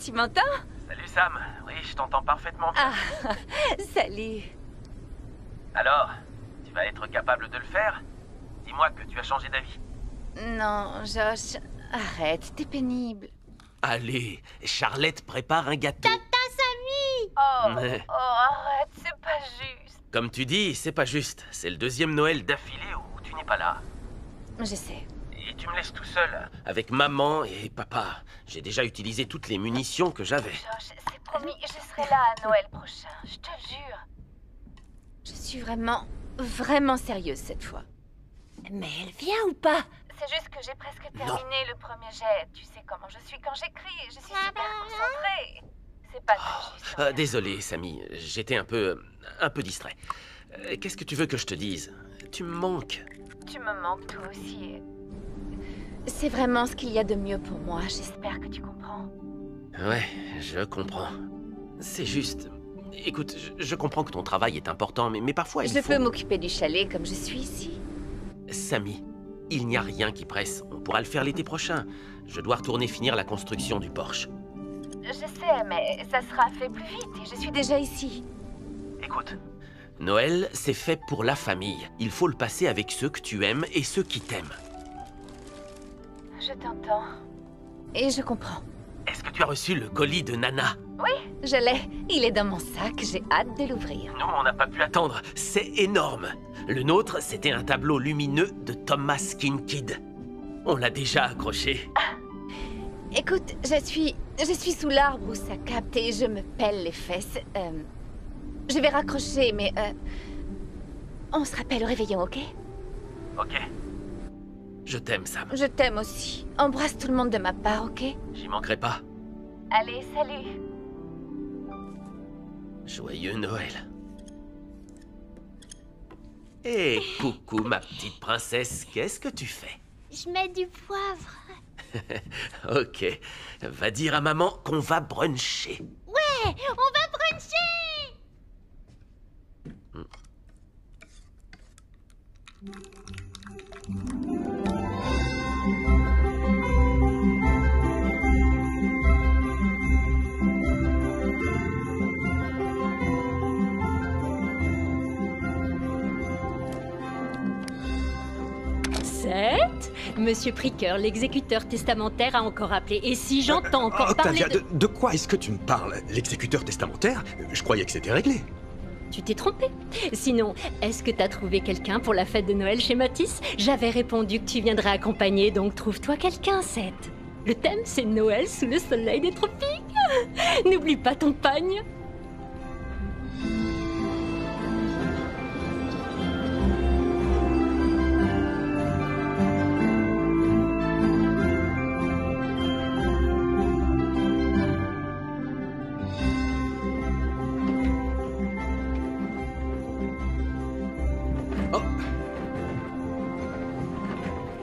tu m'entends? Salut Sam, oui, je t'entends parfaitement bien. Ah, salut. Alors, tu vas être capable de le faire? Dis-moi que tu as changé d'avis. Non, Josh, arrête, t'es pénible. Allez, Charlotte prépare un gâteau. Tata Samy! Oh, arrête, c'est pas juste. Comme tu dis, c'est pas juste. C'est le deuxième Noël d'affilée où tu n'es pas là. Je sais. Et tu me laisses tout seul, avec maman et papa. J'ai déjà utilisé toutes les munitions que j'avais. Josh, c'est promis, je serai là à Noël prochain, je te le jure. Je suis vraiment sérieuse cette fois. Mais elle vient ou pas? C'est juste que j'ai presque terminé le premier jet. Tu sais comment je suis quand j'écris, je suis super concentrée. C'est pas très juste. Désolé, Samy, j'étais un peu distrait. Qu'est-ce que tu veux que je te dise? Tu me manques. Tu me manques toi aussi. C'est vraiment ce qu'il y a de mieux pour moi, j'espère que tu comprends. Ouais, je comprends. C'est juste... Écoute, je comprends que ton travail est important, mais parfois il Je faut... peux m'occuper du chalet comme je suis ici. Samy, il n'y a rien qui presse. On pourra le faire l'été prochain. Je dois retourner finir la construction du Porsche. Je sais, mais ça sera fait plus vite et je suis déjà ici. Écoute, Noël, c'est fait pour la famille. Il faut le passer avec ceux que tu aimes et ceux qui t'aiment. Je t'entends. Et je comprends. Est-ce que tu as reçu le colis de Nana? Oui, je l'ai. Il est dans mon sac, j'ai hâte de l'ouvrir. Nous, on n'a pas pu attendre. C'est énorme. Le nôtre, c'était un tableau lumineux de Thomas Kinkade. On l'a déjà accroché. Écoute, je suis sous l'arbre où ça capte et je me pèle les fesses. Je vais raccrocher, mais on se rappelle au réveillon, ok? Ok. Je t'aime, Sam. Je t'aime aussi. Embrasse tout le monde de ma part, ok? J'y manquerai pas. Allez, salut. Joyeux Noël. Hé, coucou ma petite princesse, qu'est-ce que tu fais? Je mets du poivre. Ok, va dire à maman qu'on va bruncher. Ouais, on va bruncher! Monsieur Pricker, l'exécuteur testamentaire, a encore appelé. Et si j'entends encore parler Octavia, de quoi est-ce que tu me parles? L'exécuteur testamentaire? Je croyais que c'était réglé. Tu t'es trompé. Sinon, est-ce que t'as trouvé quelqu'un pour la fête de Noël chez Matisse? J'avais répondu que tu viendrais accompagner, donc trouve-toi quelqu'un, Seth. Le thème, c'est Noël sous le soleil des tropiques. N'oublie pas ton pagne.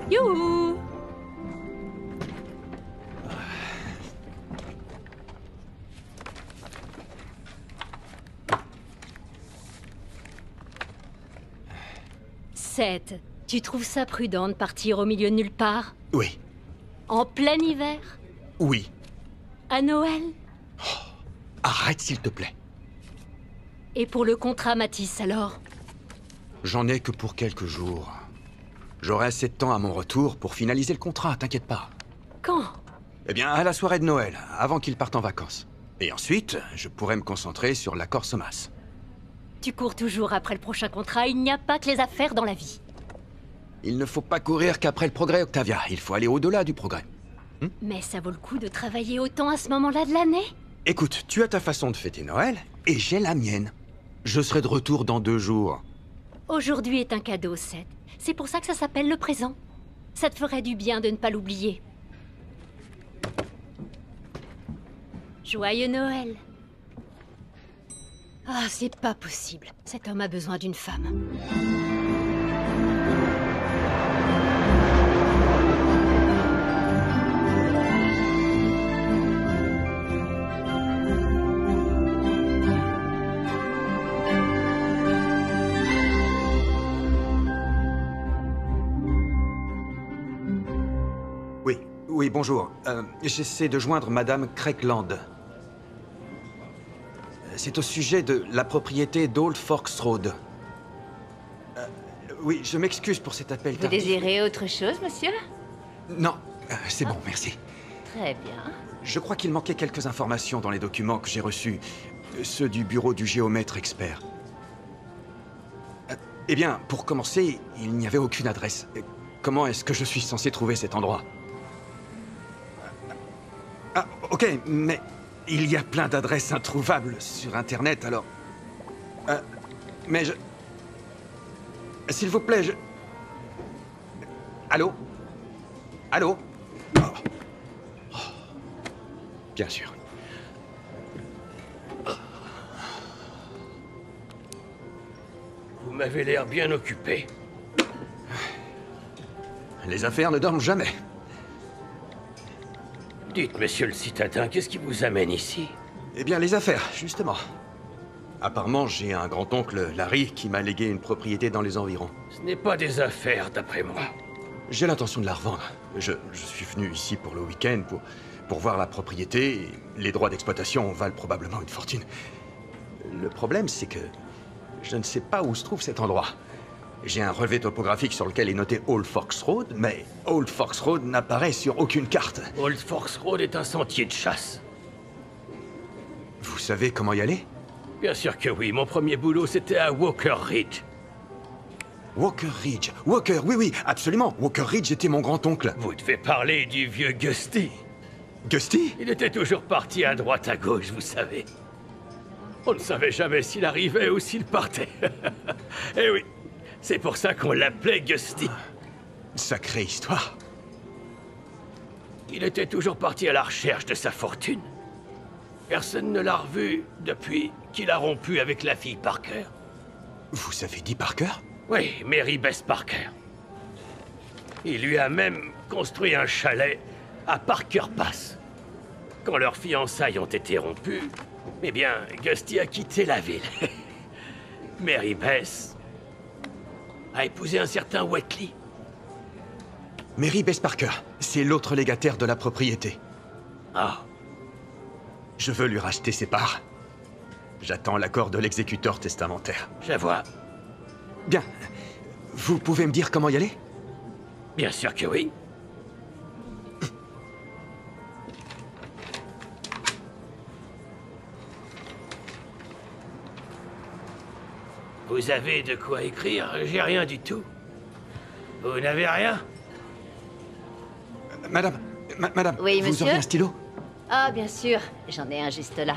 Youhou! Seth, tu trouves ça prudent de partir au milieu de nulle part? Oui. En plein hiver? Oui. À Noël? Arrête, s'il te plaît. Et pour le contrat Matisse, alors? J'en ai que pour quelques jours. J'aurai assez de temps à mon retour pour finaliser le contrat, t'inquiète pas. Quand? Eh bien, à la soirée de Noël, avant qu'il parte en vacances. Et ensuite, je pourrai me concentrer sur l'accord SOMAS. Tu cours toujours après le prochain contrat, il n'y a pas que les affaires dans la vie. Il ne faut pas courir qu'après le progrès, Octavia. Il faut aller au-delà du progrès. Mais ça vaut le coup de travailler autant à ce moment-là de l'année? Écoute, tu as ta façon de fêter Noël, et j'ai la mienne. Je serai de retour dans 2 jours. Aujourd'hui est un cadeau, Seth. C'est pour ça que ça s'appelle le présent. Ça te ferait du bien de ne pas l'oublier. Joyeux Noël. Ah, c'est pas possible. Cet homme a besoin d'une femme. Oui, bonjour. J'essaie de joindre Madame Craigland. C'est au sujet de la propriété d'Old Forks Road. Oui, je m'excuse pour cet appel Vous tardif. désirez autre chose, monsieur? Non, c'est bon, merci. Très bien. Je crois qu'il manquait quelques informations dans les documents que j'ai reçus. Ceux du bureau du géomètre expert. Eh bien, pour commencer, il n'y avait aucune adresse. Comment est-ce que je suis censé trouver cet endroit? Ah, ok, mais il y a plein d'adresses introuvables sur Internet, alors... mais je... S'il vous plaît, je... Allô? Allô? Oh. Oh. Bien sûr. Vous m'avez l'air bien occupé. Les affaires ne dorment jamais. Dites, monsieur le citadin, qu'est-ce qui vous amène ici? Eh bien, les affaires, justement. Apparemment, j'ai un grand-oncle, Larry, qui m'a légué une propriété dans les environs. Ce n'est pas des affaires, d'après moi. J'ai l'intention de la revendre. Je suis venu ici pour le week-end, pour voir la propriété. Et les droits d'exploitation valent probablement une fortune. Le problème, c'est que je ne sais pas où se trouve cet endroit. J'ai un relevé topographique sur lequel est noté Old Forks Road, mais Old Forks Road n'apparaît sur aucune carte. Old Forks Road est un sentier de chasse. Vous savez comment y aller? Bien sûr que oui. Mon premier boulot, c'était à Walker Ridge. Walker Ridge. Walker, oui, oui, absolument. Walker Ridge était mon grand-oncle. Vous devez parler du vieux Gusty. Gusty? Il était toujours parti à droite, à gauche, vous savez. On ne savait jamais s'il arrivait ou s'il partait. Eh oui, c'est pour ça qu'on l'appelait Gusty. Sacrée histoire. Il était toujours parti à la recherche de sa fortune. Personne ne l'a revu depuis qu'il a rompu avec la fille Parker. Vous avez dit Parker? Oui, Mary Beth Parker. Il lui a même construit un chalet à Parker Pass. Quand leurs fiançailles ont été rompues, eh bien, Gusty a quitté la ville. Mary Beth a épousé un certain Wheatley. Mary Beth Parker, c'est l'autre légataire de la propriété. Ah, Je veux lui racheter ses parts. J'attends l'accord de l'exécuteur testamentaire. je vois. Bien. Vous pouvez me dire comment y aller? Bien sûr que oui. Vous avez de quoi écrire? J'ai rien du tout. Vous n'avez rien? Madame, madame, Oui, vous monsieur? auriez un stylo? Ah, bien sûr. J'en ai un juste là.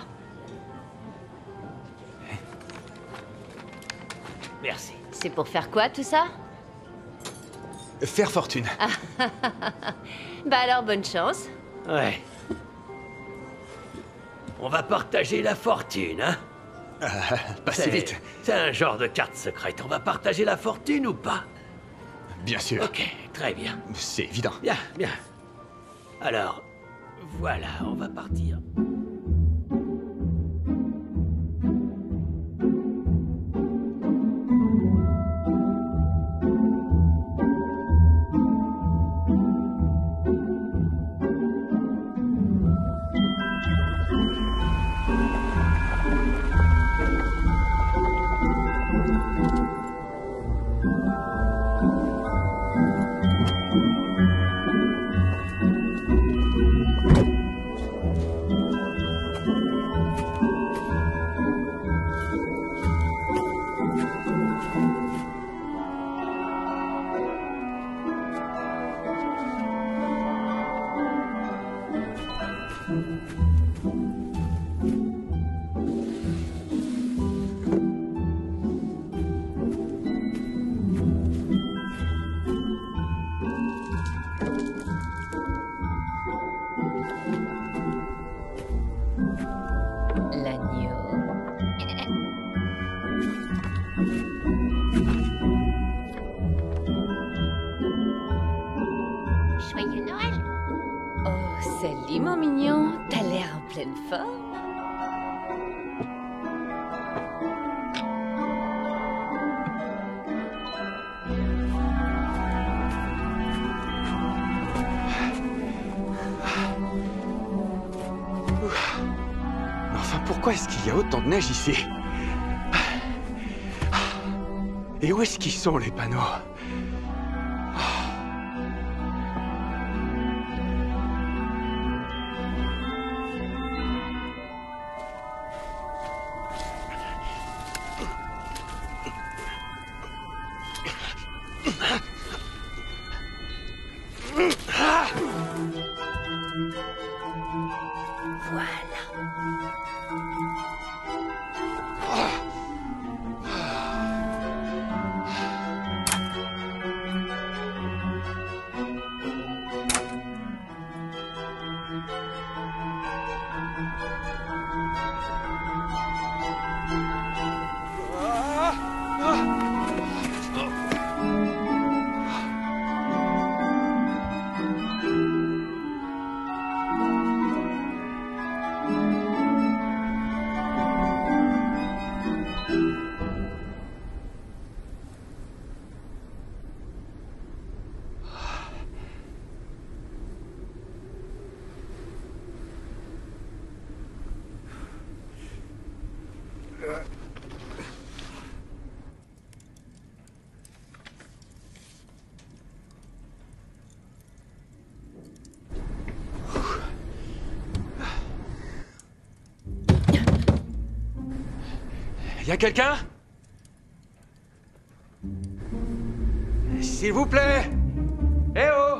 Merci. C'est pour faire quoi, tout ça? Faire fortune. Bah alors, bonne chance. Ouais. On va partager la fortune, hein? Passez vite. C'est un genre de carte secrète. On va partager la fortune ou pas? Bien sûr. Ok, très bien. C'est évident. Bien, bien. Alors, voilà, on va partir. Joyeux Noël. Oh, salut, mon mignon. T'as l'air en pleine forme. pourquoi est-ce qu'il y a autant de neige ici? Et où est-ce qu'ils sont, les panneaux? Y a quelqu'un? S'il vous plaît! Eh oh!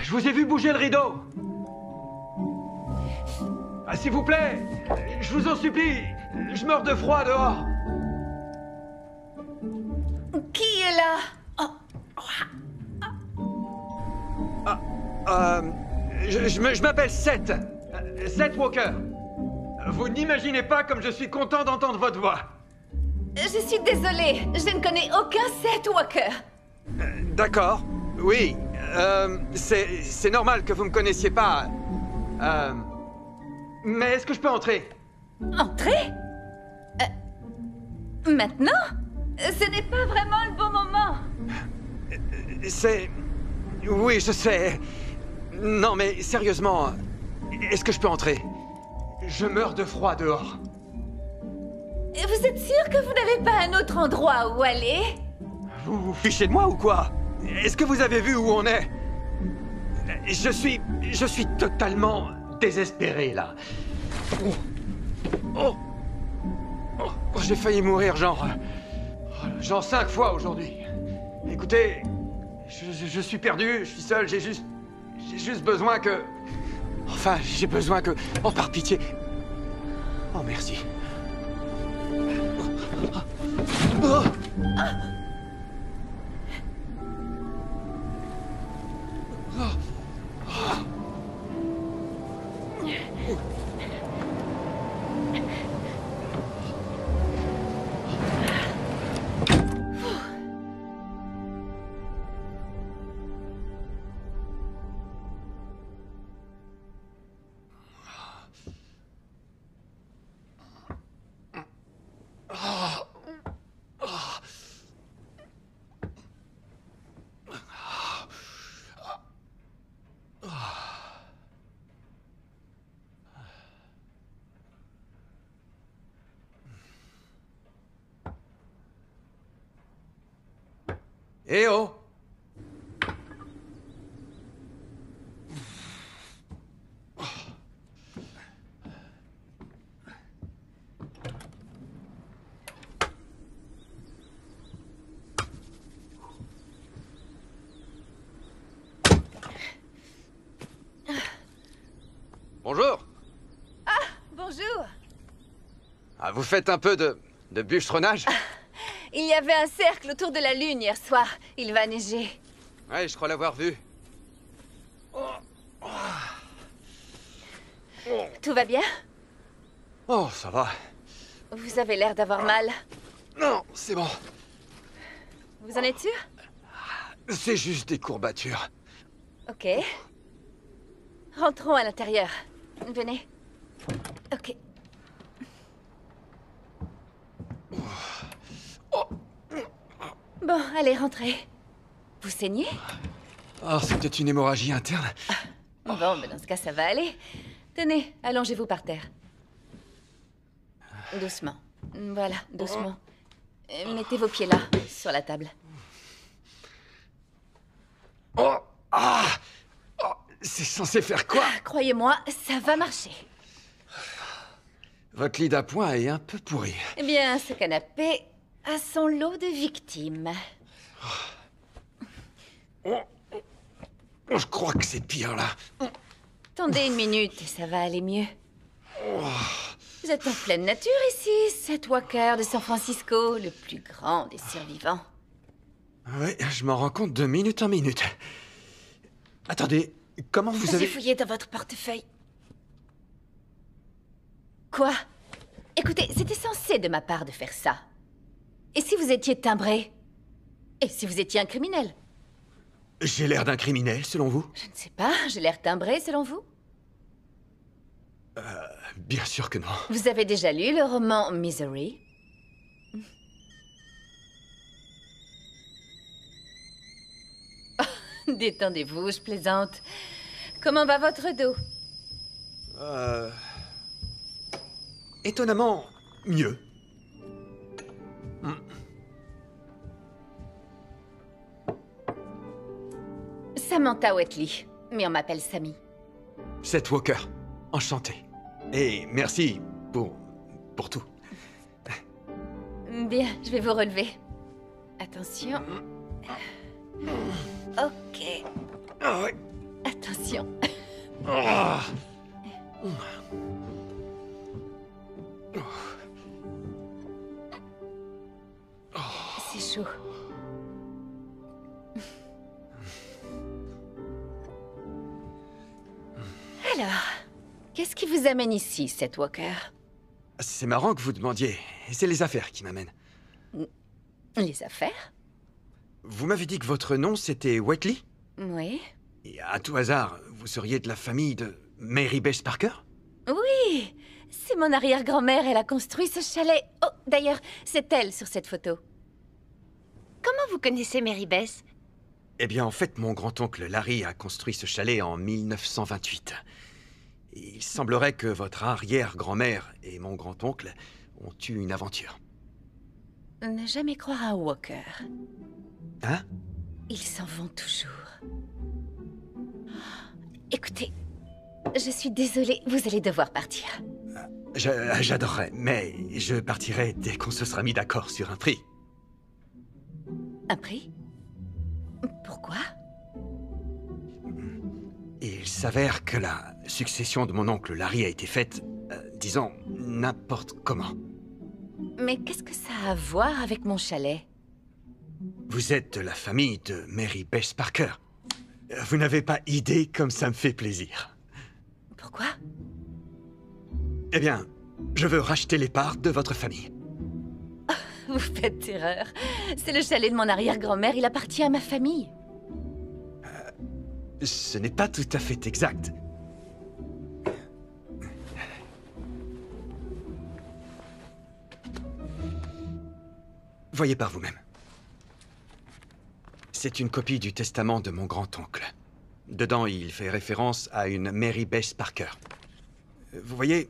Je vous ai vu bouger le rideau. Ah, s'il vous plaît, je vous en supplie, je meurs de froid dehors. Qui est là? Je m'appelle Seth. Seth Walker. Vous n'imaginez pas comme je suis content d'entendre votre voix. Je suis désolée, je ne connais aucun Seth Walker. D'accord, oui. C'est normal que vous me connaissiez pas. Mais est-ce que je peux entrer? Entrer? Maintenant? Ce n'est pas vraiment le bon moment. Oui, je sais. Non, mais sérieusement, est-ce que je peux entrer? Je meurs de froid dehors. Vous êtes sûr que vous n'avez pas un autre endroit où aller? Vous vous fichez de moi ou quoi? Est-ce que vous avez vu où on est? Je suis totalement désespéré, là. J'ai failli mourir, genre 5 fois aujourd'hui. Écoutez, je suis perdu, je suis seul, j'ai juste besoin que... Enfin, j'ai besoin que... Oh, par pitié. Oh, merci. Eh oh! Bonjour! Ah, bonjour! Ah, vous faites un peu de bûcheronnage? Il y avait un cercle autour de la lune hier soir. Il va neiger. Ouais, je crois l'avoir vu. Tout va bien? Oh, ça va. Vous avez l'air d'avoir mal. Non, c'est bon. Vous en êtes sûr? C'est juste des courbatures. Ok. Rentrons à l'intérieur. Venez. Ok. Bon, allez, rentrez. Vous saignez? Oh, c'est peut-être une hémorragie interne. Bon, ben dans ce cas, ça va aller. Tenez, allongez-vous par terre. Doucement. Voilà, doucement. Mettez vos pieds là, sur la table. Oh, ah, oh, c'est censé faire quoi? Croyez-moi, ça va marcher. Votre lit d'appoint est un peu pourri. Eh bien, ce canapé a son lot de victimes. Je crois que c'est pire, là. Attendez une minute et ça va aller mieux. Vous êtes en pleine nature ici, Seth Walker de San Francisco, le plus grand des survivants. Oui, je m'en rends compte de minute en minute. Attendez, comment vous avez... fouillé dans votre portefeuille. Quoi? Écoutez, c'était censé de ma part de faire ça. Et si vous étiez timbré? Et si vous étiez un criminel? J'ai l'air d'un criminel, selon vous? Je ne sais pas, j'ai l'air timbré selon vous? Bien sûr que non. Vous avez déjà lu le roman Misery? Détendez-vous, je plaisante. Comment va votre dos? Étonnamment, mieux. Samantha Whatley, mais on m'appelle Sammy. Seth Walker, enchanté. Et merci pour tout. Bien, je vais vous relever. Attention. Ok. Ah ouais. Attention. Ah. C'est chaud. Alors, qu'est-ce qui vous amène ici, Seth Walker? C'est marrant que vous demandiez. C'est les affaires qui m'amènent. Les affaires? Vous m'avez dit que votre nom, c'était Whatley? Oui. Et à tout hasard, vous seriez de la famille de Mary Beth Parker? Oui, c'est mon arrière-grand-mère, elle a construit ce chalet. Oh, d'ailleurs, c'est elle sur cette photo. Comment vous connaissez Mary Beth? Eh bien, en fait, mon grand-oncle Larry a construit ce chalet en 1928. Et il semblerait que votre arrière-grand-mère et mon grand-oncle ont eu une aventure. Ne jamais croire à un Walker. Hein? Ils s'en vont toujours. Écoutez, je suis désolée, vous allez devoir partir. J'adorerais, mais je partirai dès qu'on se sera mis d'accord sur un prix. Un prix? Pourquoi? Il s'avère que la succession de mon oncle Larry a été faite, disons, n'importe comment. Mais qu'est-ce que ça a à voir avec mon chalet? Vous êtes de la famille de Mary Beth Parker. Vous n'avez pas idée comme ça me fait plaisir. Pourquoi? Eh bien, je veux racheter les parts de votre famille. Vous faites erreur. C'est le chalet de mon arrière-grand-mère, il appartient à ma famille. Ce n'est pas tout à fait exact. Voyez par vous-même. C'est une copie du testament de mon grand-oncle. Dedans, il fait référence à une Mary Beth Parker. Vous voyez,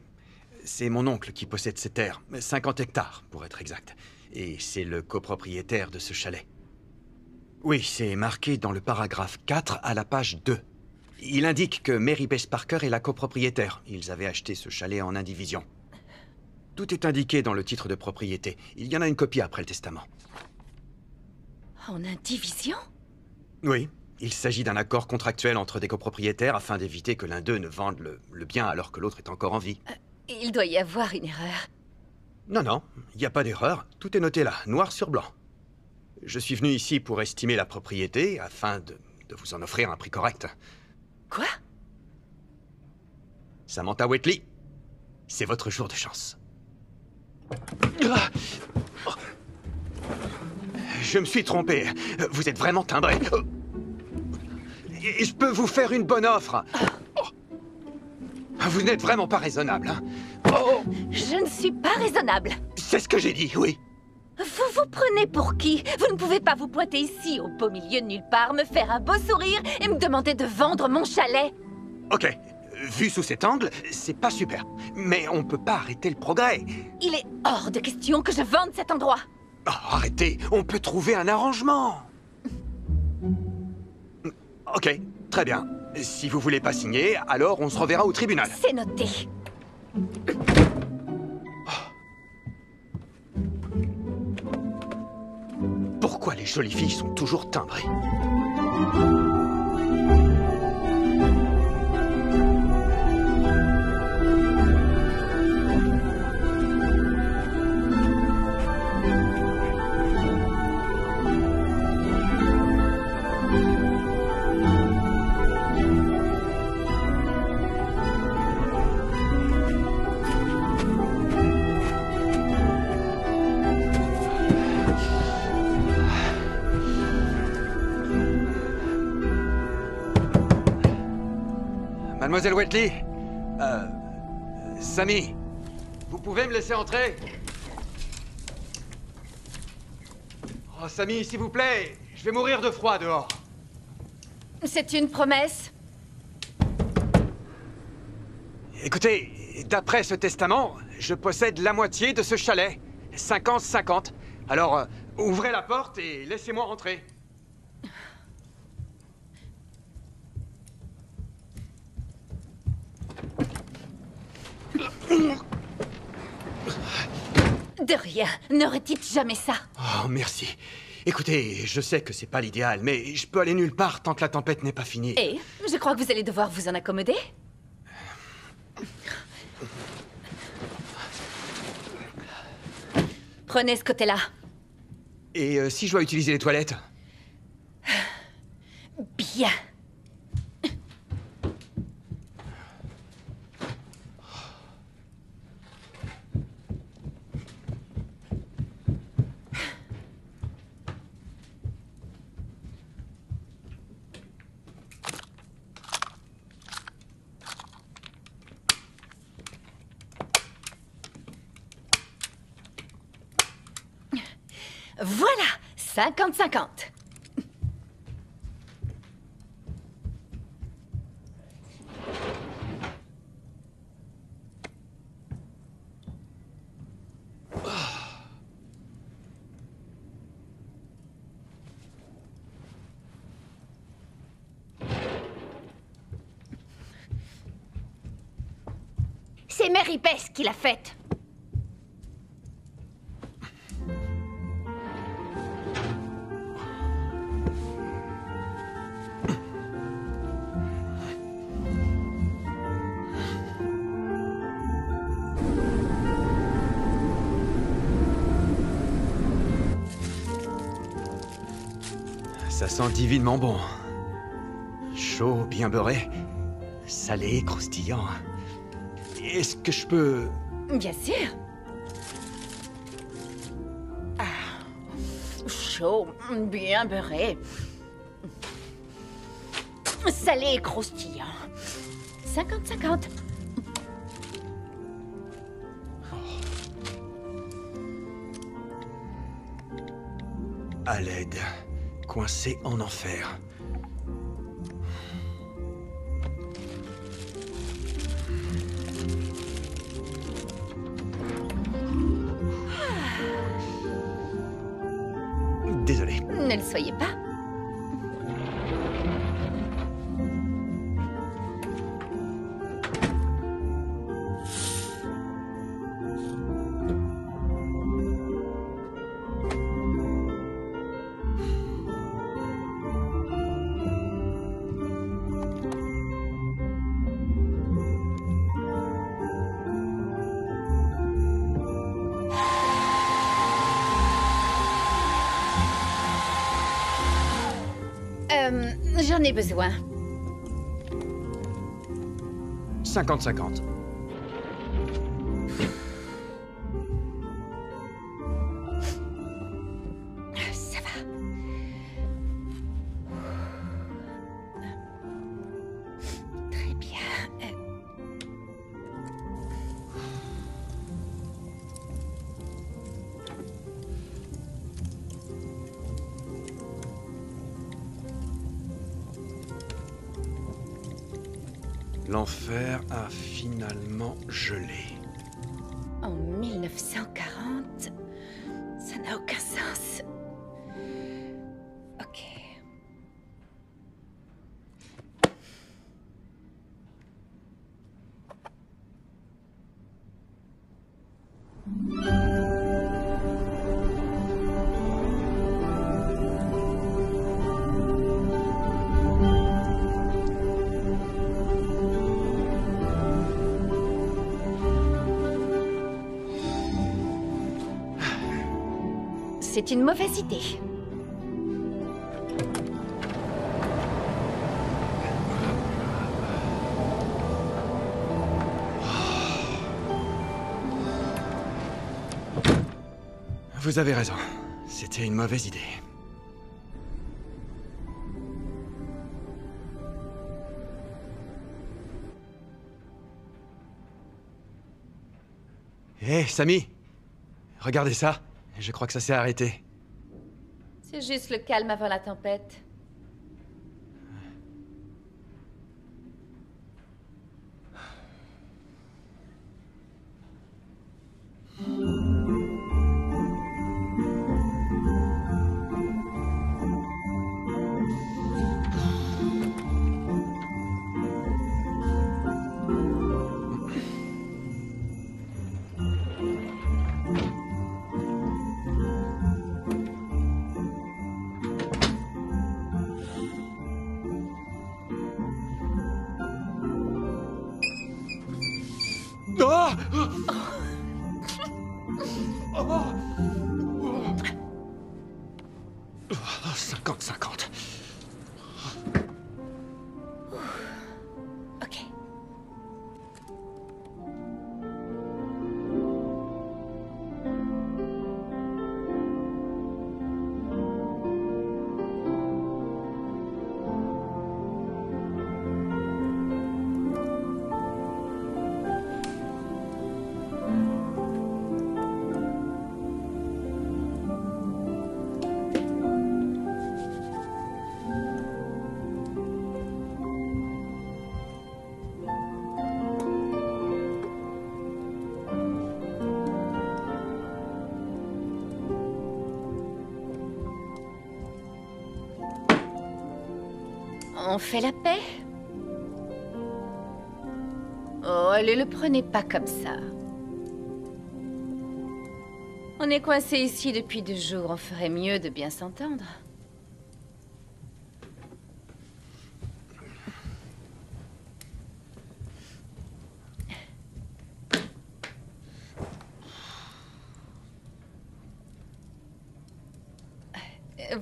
c'est mon oncle qui possède ces terres, 50 hectares pour être exact. Et c'est le copropriétaire de ce chalet. Oui, c'est marqué dans le paragraphe 4 à la page 2. Il indique que Mary Beth Parker est la copropriétaire. Ils avaient acheté ce chalet en indivision. Tout est indiqué dans le titre de propriété. Il y en a une copie après le testament. En indivision? Oui, il s'agit d'un accord contractuel entre des copropriétaires afin d'éviter que l'un d'eux ne vende le bien alors que l'autre est encore en vie. Il doit y avoir une erreur. Non, il n'y a pas d'erreur. Tout est noté là, noir sur blanc. Je suis venu ici pour estimer la propriété afin de vous en offrir un prix correct. Quoi? Samantha Whatley, c'est votre jour je me suis trompé. Vous êtes vraiment timbré. Et je peux vous faire une bonne offre. Vous n'êtes vraiment pas raisonnable, hein? Je ne suis pas raisonnable. C'est ce que j'ai dit, oui. Vous vous prenez pour qui? Vous ne pouvez pas vous pointer ici, au beau milieu de nulle part, me faire un beau sourire et me demander de vendre mon chalet. Ok, vu sous cet angle, c'est pas super. Mais on peut pas arrêter le progrès. Il est hors de question que je vende cet endroit. Oh, arrêtez, on peut trouver un arrangement. Ok, très bien. Si vous voulez pas signer, alors on se reverra au tribunal. C'est noté. Pourquoi les jolies filles sont toujours timbrées? Mademoiselle Wheatley, Sammy, vous pouvez me laisser entrer? Oh, Sammy, s'il vous plaît, je vais mourir de froid dehors. C'est une promesse. Écoutez, d'après ce testament, je possède la moitié de ce chalet. 50-50. Alors, ouvrez la porte et laissez-moi rentrer. De rien. Ne redites jamais ça. Oh, merci. Écoutez, je sais que c'est pas l'idéal, mais je peux aller nulle part tant que la tempête n'est pas finie. Et je crois que vous allez devoir vous en accommoder. Prenez ce côté-là. Et si je dois utiliser les toilettes? Bien. Voilà, 50-50. C'est Mary Beth qui l'a faite. Ça sent divinement bon. Chaud, bien beurré, salé, croustillant. Est-ce que je peux... Bien sûr. Ah, chaud, bien beurré. Salé et croustillant. 50-50. À l'aide. Coincé en enfer. Désolé. Ne le soyez pas. J'en ai besoin. 50-50. Ça va. L'enfer a finalement gelé. En 1940, ça n'a aucun sens. Ok. C'est une mauvaise idée. Vous avez raison. C'était une mauvaise idée. Hé, Sammy! Regardez ça. Je crois que ça s'est arrêté. C'est juste le calme avant la tempête. Oh! Oh! 50-50. Ok. On fait la paix? Oh, allez, le prenez pas comme ça. On est coincés ici depuis 2 jours, on ferait mieux de bien s'entendre.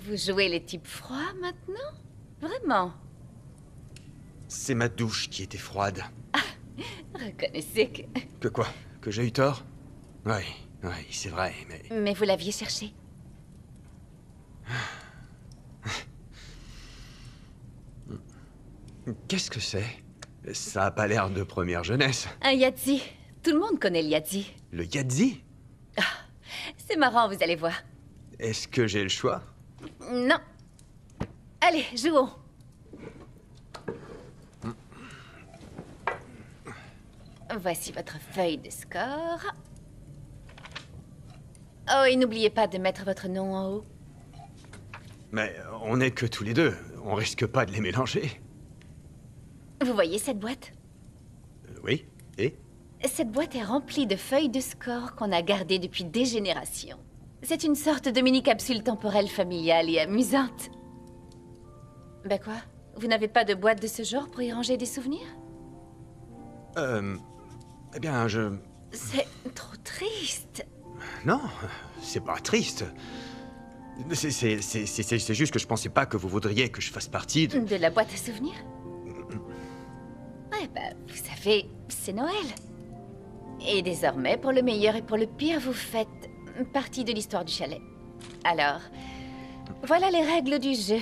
Vous jouez les types froids maintenant? Vraiment? C'est ma douche qui était froide. Reconnaissez que... Que quoi? Que j'ai eu tort? Oui, c'est vrai, mais... Mais vous l'aviez cherché. Qu'est-ce que c'est? Ça a pas l'air de première jeunesse. Un Yahtzee. Tout le monde connaît le Yahtzee. Le Yahtzee? C'est marrant, vous allez voir. Est-ce que j'ai le choix? Non. Allez, jouons. Voici votre feuille de score. Oh, et n'oubliez pas de mettre votre nom en haut. Mais on n'est que tous les deux. On risque pas de les mélanger. Vous voyez cette boîte? Oui, et? Cette boîte est remplie de feuilles de score qu'on a gardées depuis des générations. C'est une sorte de mini-capsule temporelle familiale et amusante. Ben quoi? Vous n'avez pas de boîte de ce genre pour y ranger des souvenirs? Eh bien, C'est trop triste. Non, c'est pas triste. C'est juste que je pensais pas que vous voudriez que je fasse partie de... De la boîte à souvenirs? Ouais, bah, vous savez, c'est Noël. Et désormais, pour le meilleur et pour le pire, vous faites partie de l'histoire du chalet. Alors, voilà les règles du jeu.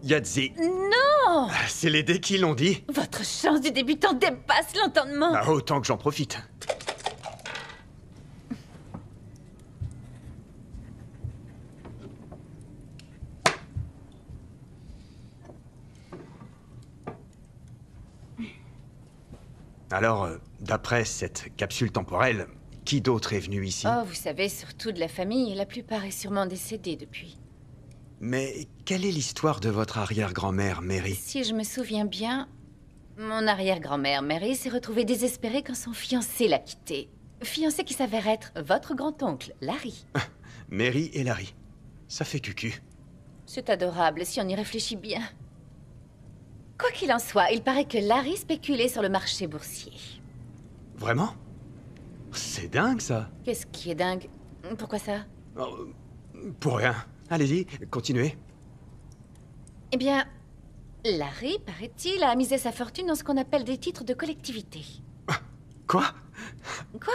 Yahtzee. Non! C'est les dés qui l'ont dit. Votre chance du débutant dépasse l'entendement. Bah, autant que j'en profite. Alors, d'après cette capsule temporelle, qui d'autre est venu ici? Oh, vous savez, surtout de la famille, la plupart est sûrement décédée depuis. Mais quelle est l'histoire de votre arrière-grand-mère, Mary? Si je me souviens bien, mon arrière-grand-mère Mary s'est retrouvée désespérée quand son fiancé l'a quittée. Fiancé qui s'avère être votre grand-oncle, Larry. Mary et Larry. Ça fait cucu. C'est adorable si on y réfléchit bien. Quoi qu'il en soit, il paraît que Larry spéculait sur le marché boursier. Vraiment? C'est dingue, ça. Qu'est-ce qui est dingue? Pourquoi ça? Oh, pour rien. Allez-y, continuez. Eh bien, Larry, paraît-il, a misé sa fortune dans ce qu'on appelle des titres de collectivité. Quoi? Quoi?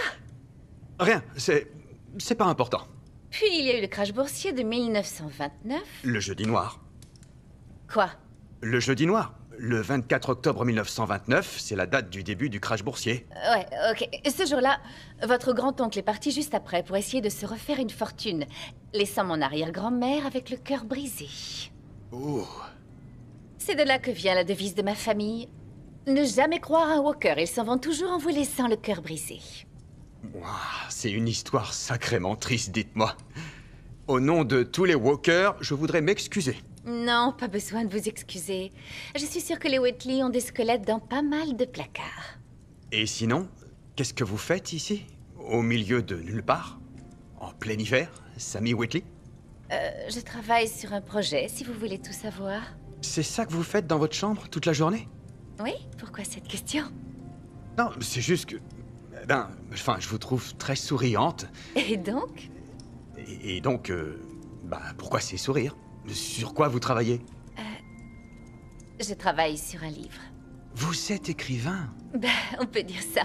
Rien, c'est pas important. Puis il y a eu le crash boursier de 1929. Le jeudi noir. Quoi? Le jeudi noir. Le 24 octobre 1929, c'est la date du début du crash boursier. Ouais, ok. Ce jour-là, votre grand-oncle est parti juste après pour essayer de se refaire une fortune, laissant mon arrière-grand-mère avec le cœur brisé. Oh. C'est de là que vient la devise de ma famille. Ne jamais croire un Walker, ils s'en vont toujours en vous laissant le cœur brisé. Ouah, c'est une histoire sacrément triste, dites-moi. Au nom de tous les Walkers, je voudrais m'excuser. Non, pas besoin de vous excuser. Je suis sûre que les Whitley ont des squelettes dans pas mal de placards. Et sinon, qu'est-ce que vous faites ici? Au milieu de nulle part? En plein hiver, Sammy Whitley? Je travaille sur un projet, si vous voulez tout savoir. C'est ça que vous faites dans votre chambre toute la journée? Oui? Pourquoi cette question? Non, c'est juste que... enfin, je vous trouve très souriante. Et donc? Et donc, pourquoi ces sourires? Sur quoi vous travaillez? Je travaille sur un livre. Vous êtes écrivain? On peut dire ça.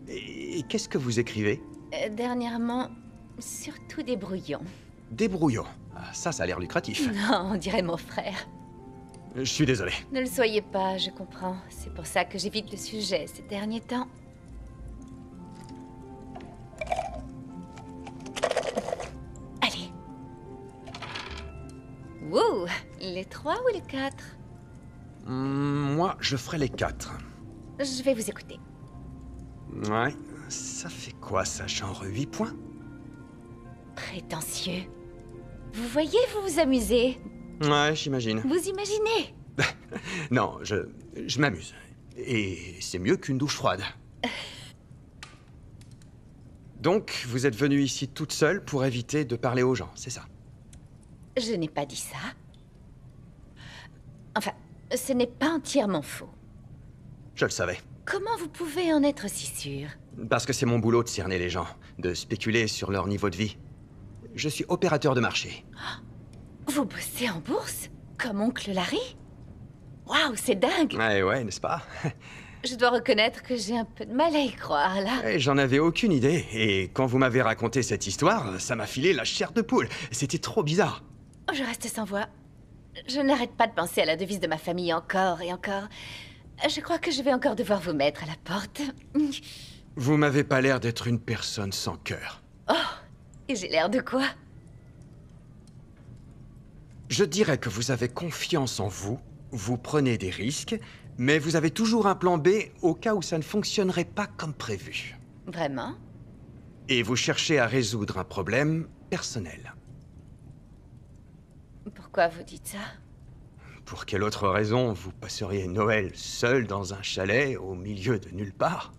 Et qu'est-ce que vous écrivez? Dernièrement, surtout des brouillons. Des brouillons. Ah, ça a l'air lucratif. Non, on dirait mon frère. Je suis désolé. Ne le soyez pas, je comprends. C'est pour ça que j'évite le sujet ces derniers temps. Allez. Wouh! Les 3 ou les 4? Moi, je ferai les 4. Je vais vous écouter. Ouais. Ça fait quoi, ça? Genre 8 points? Prétentieux. Vous voyez, vous vous amusez. Ouais, j'imagine. Vous imaginez? Non, je m'amuse. Et c'est mieux qu'une douche froide. Donc, vous êtes venue ici toute seule pour éviter de parler aux gens, c'est ça? Je n'ai pas dit ça. Enfin, ce n'est pas entièrement faux. Je le savais. Comment vous pouvez en être si sûr? Parce que c'est mon boulot de cerner les gens, de spéculer sur leur niveau de vie. Je suis opérateur de marché. Vous bossez en bourse? Comme oncle Larry? Waouh, c'est dingue! Ouais, n'est-ce pas? Je dois reconnaître que j'ai un peu de mal à y croire, là. J'en avais aucune idée, et quand vous m'avez raconté cette histoire, ça m'a filé la chair de poule. C'était trop bizarre. Je reste sans voix. Je n'arrête pas de penser à la devise de ma famille encore et encore. Je crois que je vais encore devoir vous mettre à la porte. Vous m'avez pas l'air d'être une personne sans cœur. Oh, et j'ai l'air de quoi? Je dirais que vous avez confiance en vous, vous prenez des risques, mais vous avez toujours un plan B au cas où ça ne fonctionnerait pas comme prévu. Vraiment? Et vous cherchez à résoudre un problème personnel. Pourquoi vous dites ça? Pour quelle autre raison vous passeriez Noël seul dans un chalet au milieu de nulle part?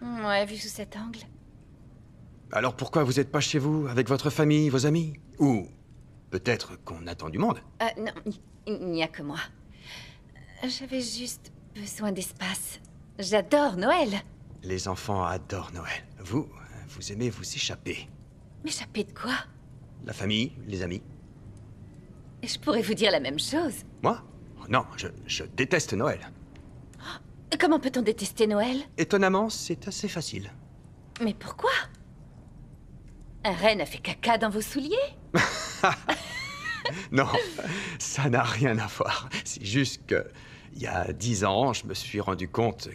Ouais, vu sous cet angle. Alors pourquoi vous n'êtes pas chez vous, avec votre famille, vos amis? Ou peut-être qu'on attend du monde? Non, il n'y a que moi. J'avais juste besoin d'espace. J'adore Noël. Les enfants adorent Noël. Vous aimez vous échapper. M'échapper de quoi? La famille, les amis. Je pourrais vous dire la même chose. Moi? Non, je déteste Noël. Comment peut-on détester Noël? Étonnamment, c'est assez facile. Mais pourquoi? Un renne a fait caca dans vos souliers? Non, ça n'a rien à voir. C'est juste que, il y a 10 ans, je me suis rendu compte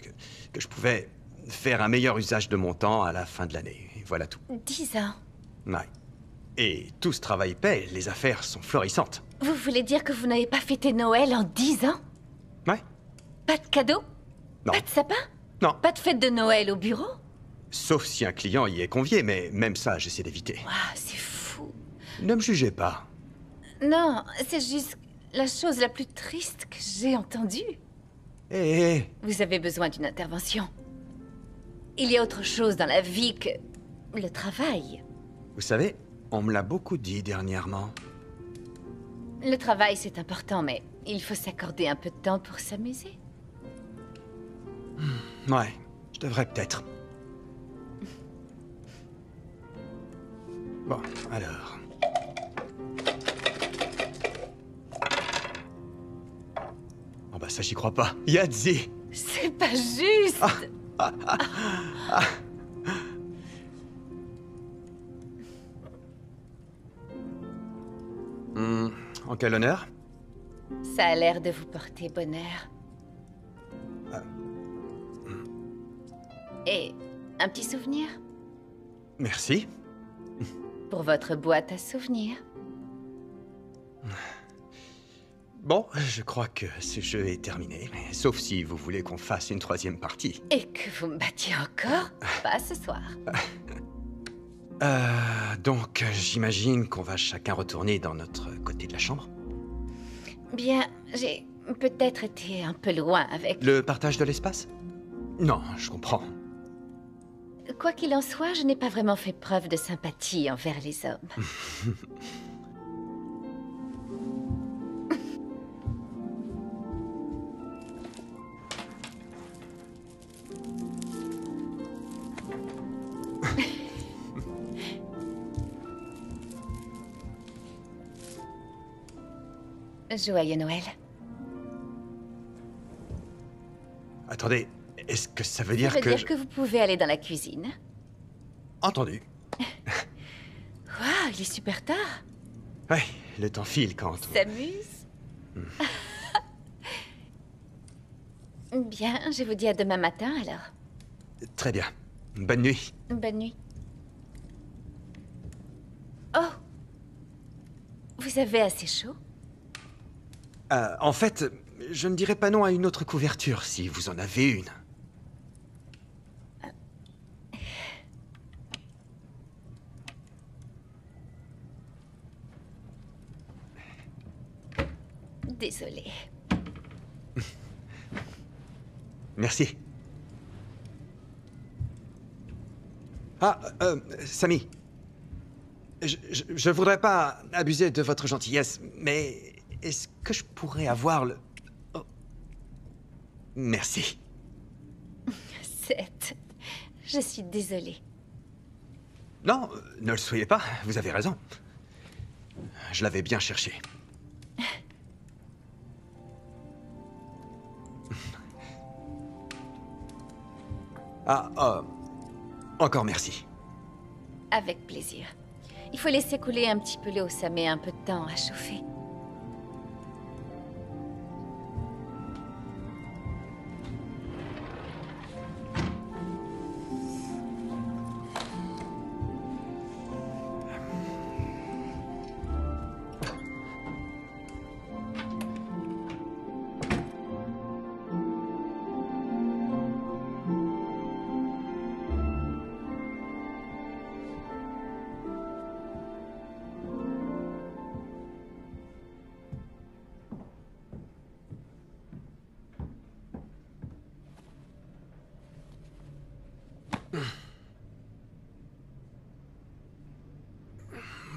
que je pouvais faire un meilleur usage de mon temps à la fin de l'année. Et voilà tout. 10 ans. Ouais. Et tout ce travail paie, les affaires sont florissantes. Vous voulez dire que vous n'avez pas fêté Noël en 10 ans? Ouais. Pas de cadeau? Non. Pas de sapin? Non. Pas de fête de Noël au bureau? Sauf si un client y est convié, mais même ça, j'essaie d'éviter. Waouh, c'est fou. Ne me jugez pas. Non, c'est juste la chose la plus triste que j'ai entendue. Hé, Vous avez besoin d'une intervention. Il y a autre chose dans la vie que le travail. vous savez, on me l'a beaucoup dit dernièrement. Le travail, c'est important, mais il faut s'accorder un peu de temps pour s'amuser. Ouais, je devrais peut-être. Bon, alors... Oh bah ça, j'y crois pas. Yadzi! C'est pas juste. En quel honneur? Ça a l'air de vous porter bonheur. Et un petit souvenir Merci. pour votre boîte à souvenirs. Bon, je crois que ce jeu est terminé. Sauf si vous voulez qu'on fasse une 3e partie. Et que vous me battiez encore? Pas ce soir. Donc, j'imagine qu'on va chacun retourner dans notre côté de la chambre. Bien, j'ai peut-être été un peu loin avec... Le partage de l'espace? Non, je comprends. Quoi qu'il en soit, je n'ai pas vraiment fait preuve de sympathie envers les hommes. Joyeux Noël. Attendez, est-ce que ça veut Ça dire veut que... dire que vous pouvez aller dans la cuisine. Entendu. Waouh, il est super tard. Ouais, le temps file quand on... S'amuse. Bien, je vous dis à demain matin alors. Très bien. Bonne nuit. Bonne nuit. Oh. Vous avez assez chaud? En fait, je ne dirais pas non à une autre couverture, si vous en avez une. Désolée. Merci. Ah, Samy. Je voudrais pas abuser de votre gentillesse, mais est-ce que je pourrais avoir le... Oh. Merci. Seth, je suis désolée. Non, ne le soyez pas, vous avez raison. Je l'avais bien cherché. Encore merci. Avec plaisir. Il faut laisser couler un petit peu l'eau, ça met un peu de temps à chauffer.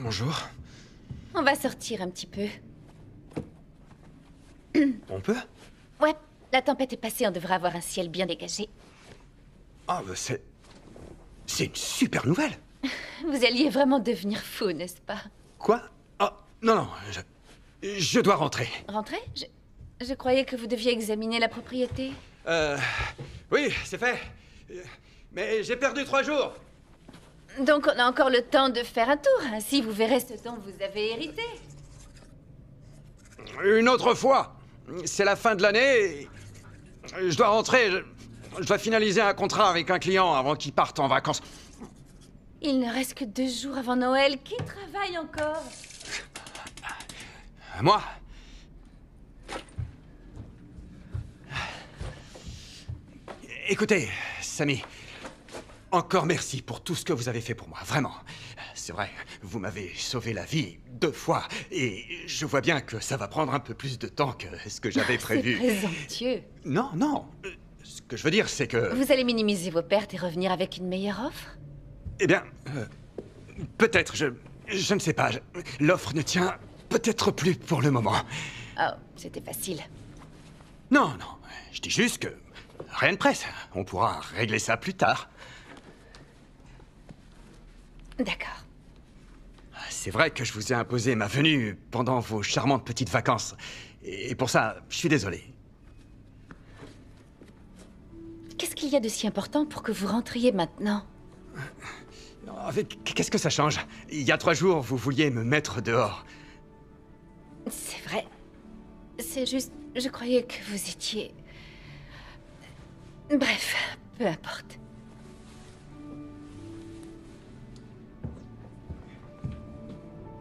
Bonjour. On va sortir un petit peu. On peut? Ouais, la tempête est passée, on devrait avoir un ciel bien dégagé. Ah, bah c'est une super nouvelle. Vous alliez vraiment devenir fou, n'est-ce pas? Quoi? Ah, non, je dois rentrer. Rentrer? Je croyais que vous deviez examiner la propriété. Oui, c'est fait. Mais j'ai perdu 3 jours. Donc on a encore le temps de faire un tour, ainsi vous verrez ce dont vous avez hérité. Une autre fois. C'est la fin de l'année. Je dois rentrer. Je dois finaliser un contrat avec un client avant qu'il parte en vacances. Il ne reste que 2 jours avant Noël. Qui travaille encore? Moi? Écoutez, Sammy, encore merci pour tout ce que vous avez fait pour moi, vraiment. C'est vrai, vous m'avez sauvé la vie 2 fois, et je vois bien que ça va prendre un peu plus de temps que ce que j'avais prévu. C'est présomptueux. Non, non. Ce que je veux dire, c'est que... Vous allez minimiser vos pertes et revenir avec une meilleure offre? Eh bien, peut-être, je ne sais pas. L'offre ne tient peut-être plus pour le moment. Oh, c'était facile. Non, non, je dis juste que rien ne presse. On pourra régler ça plus tard. D'accord. C'est vrai que je vous ai imposé ma venue pendant vos charmantes petites vacances. Et pour ça, je suis désolé. Qu'est-ce qu'il y a de si important pour que vous rentriez maintenant? Qu'est-ce que ça change? Il y a 3 jours, vous vouliez me mettre dehors. C'est vrai. C'est juste... Je croyais que vous étiez... Bref, peu importe.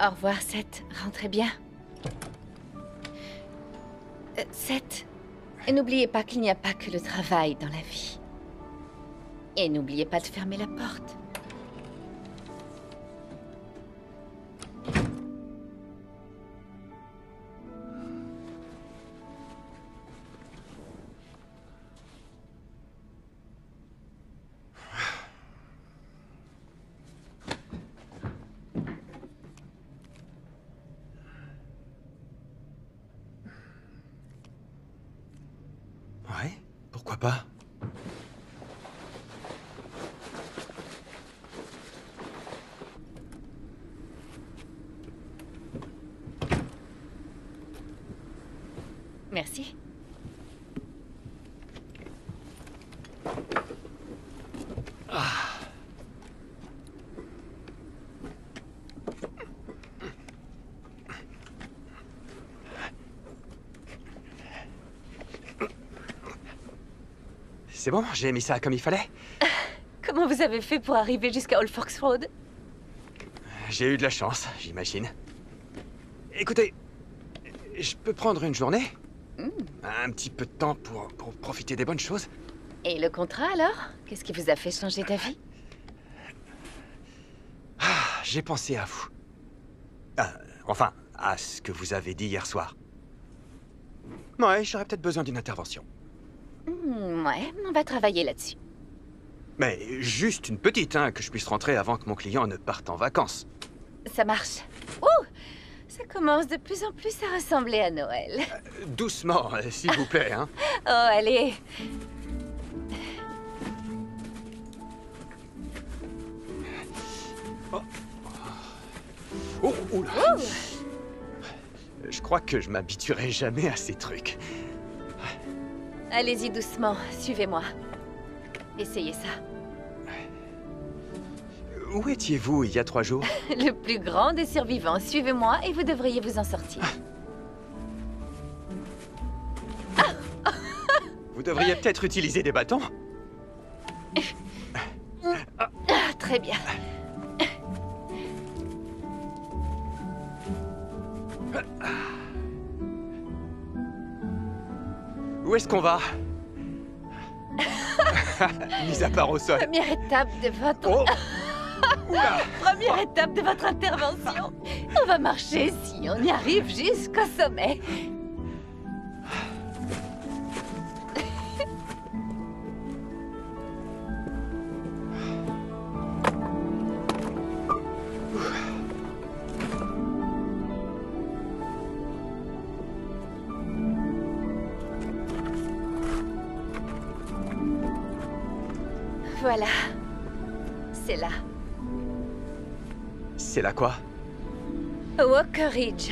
Au revoir, Seth. Rentrez bien. Seth, n'oubliez pas qu'il n'y a pas que le travail dans la vie. Et n'oubliez pas de fermer la porte. Ouais, pourquoi pas? Merci. C'est bon, j'ai mis ça comme il fallait. Comment vous avez fait pour arriver jusqu'à Old Forks Road? J'ai eu de la chance, j'imagine. Écoutez, je peux prendre une journée? Un petit peu de temps pour profiter des bonnes choses? Et le contrat alors? Qu'est-ce qui vous a fait changer d'avis? J'ai pensé à vous. Enfin, à ce que vous avez dit hier soir. Ouais, j'aurais peut-être besoin d'une intervention. Ouais, on va travailler là-dessus. Mais juste une petite, hein, que je puisse rentrer avant que mon client ne parte en vacances. Ça marche. Ouh! Ça commence de plus en plus à ressembler à Noël. Doucement, s'il vous plaît, hein. Oh, allez. Oh, oula. Je crois que je m'habituerai jamais à ces trucs. Allez-y doucement, suivez-moi. Essayez ça. Où étiez-vous il y a 3 jours? Le plus grand des survivants. Suivez-moi et vous devriez vous en sortir. Vous devriez peut-être utiliser des bâtons. Très bien. Où est-ce qu'on va? Mis à part au sol. Première étape de votre... Oh. Oula. Première étape de votre intervention. On va marcher si on y arrive jusqu'au sommet. Voilà. C'est là. C'est là quoi? Walker Ridge.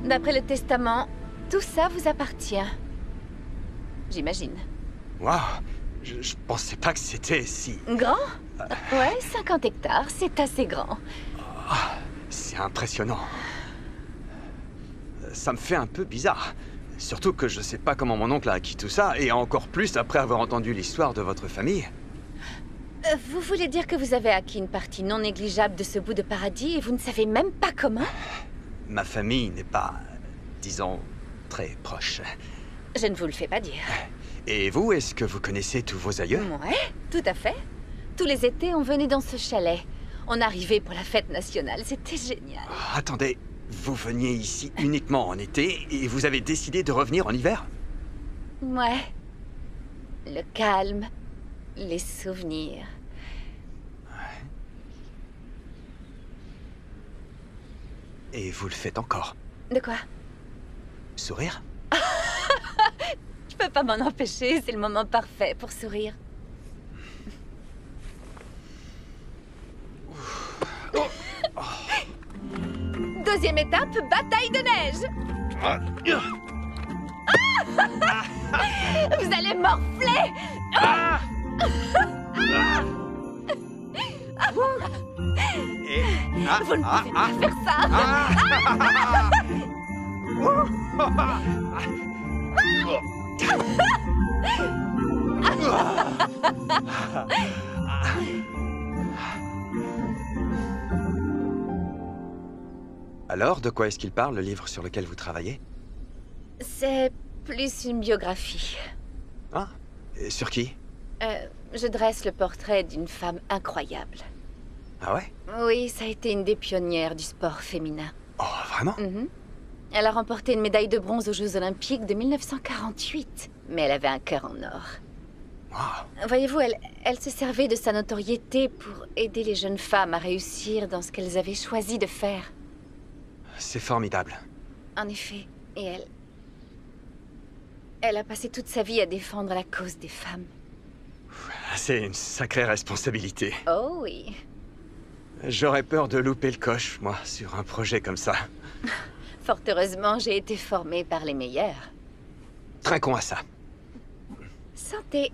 D'après le testament, tout ça vous appartient. J'imagine. Waouh, je pensais pas que c'était si... Grand? Ouais, 50 hectares, c'est assez grand. C'est impressionnant. ça me fait un peu bizarre. Surtout que je sais pas comment mon oncle a acquis tout ça, et encore plus après avoir entendu l'histoire de votre famille. Vous voulez dire que vous avez acquis une partie non négligeable de ce bout de paradis et vous ne savez même pas comment? Ma famille n'est pas, disons, très proche. Je ne vous le fais pas dire. Et vous, est-ce que vous connaissez tous vos aïeux? Ouais, tout à fait. Tous les étés, on venait dans ce chalet. On arrivait pour la fête nationale, c'était génial. Oh, attendez, vous veniez ici uniquement en été, et vous avez décidé de revenir en hiver? Ouais. Le calme, les souvenirs. Et vous le faites encore? De quoi? Sourire? Je peux pas m'en empêcher, c'est le moment parfait pour sourire. Deuxième étape, bataille de neige. Vous allez morfler. Vous ne pouvez pas faire ça. Alors, de quoi est-ce qu'il parle, le livre sur lequel vous travaillez? C'est plus une biographie. Ah, et sur qui? Je dresse le portrait d'une femme incroyable. Ah ouais? Oui, ça a été une des pionnières du sport féminin. Oh, vraiment? Elle a remporté une médaille de bronze aux Jeux Olympiques de 1948, mais elle avait un cœur en or. Wow. Voyez-vous, elle se servait de sa notoriété pour aider les jeunes femmes à réussir dans ce qu'elles avaient choisi de faire. C'est formidable. En effet, et elle a passé toute sa vie à défendre la cause des femmes. C'est une sacrée responsabilité. Oh oui. J'aurais peur de louper le coche, moi, sur un projet comme ça. Fort heureusement, j'ai été formée par les meilleurs. Trinquons à ça. Santé.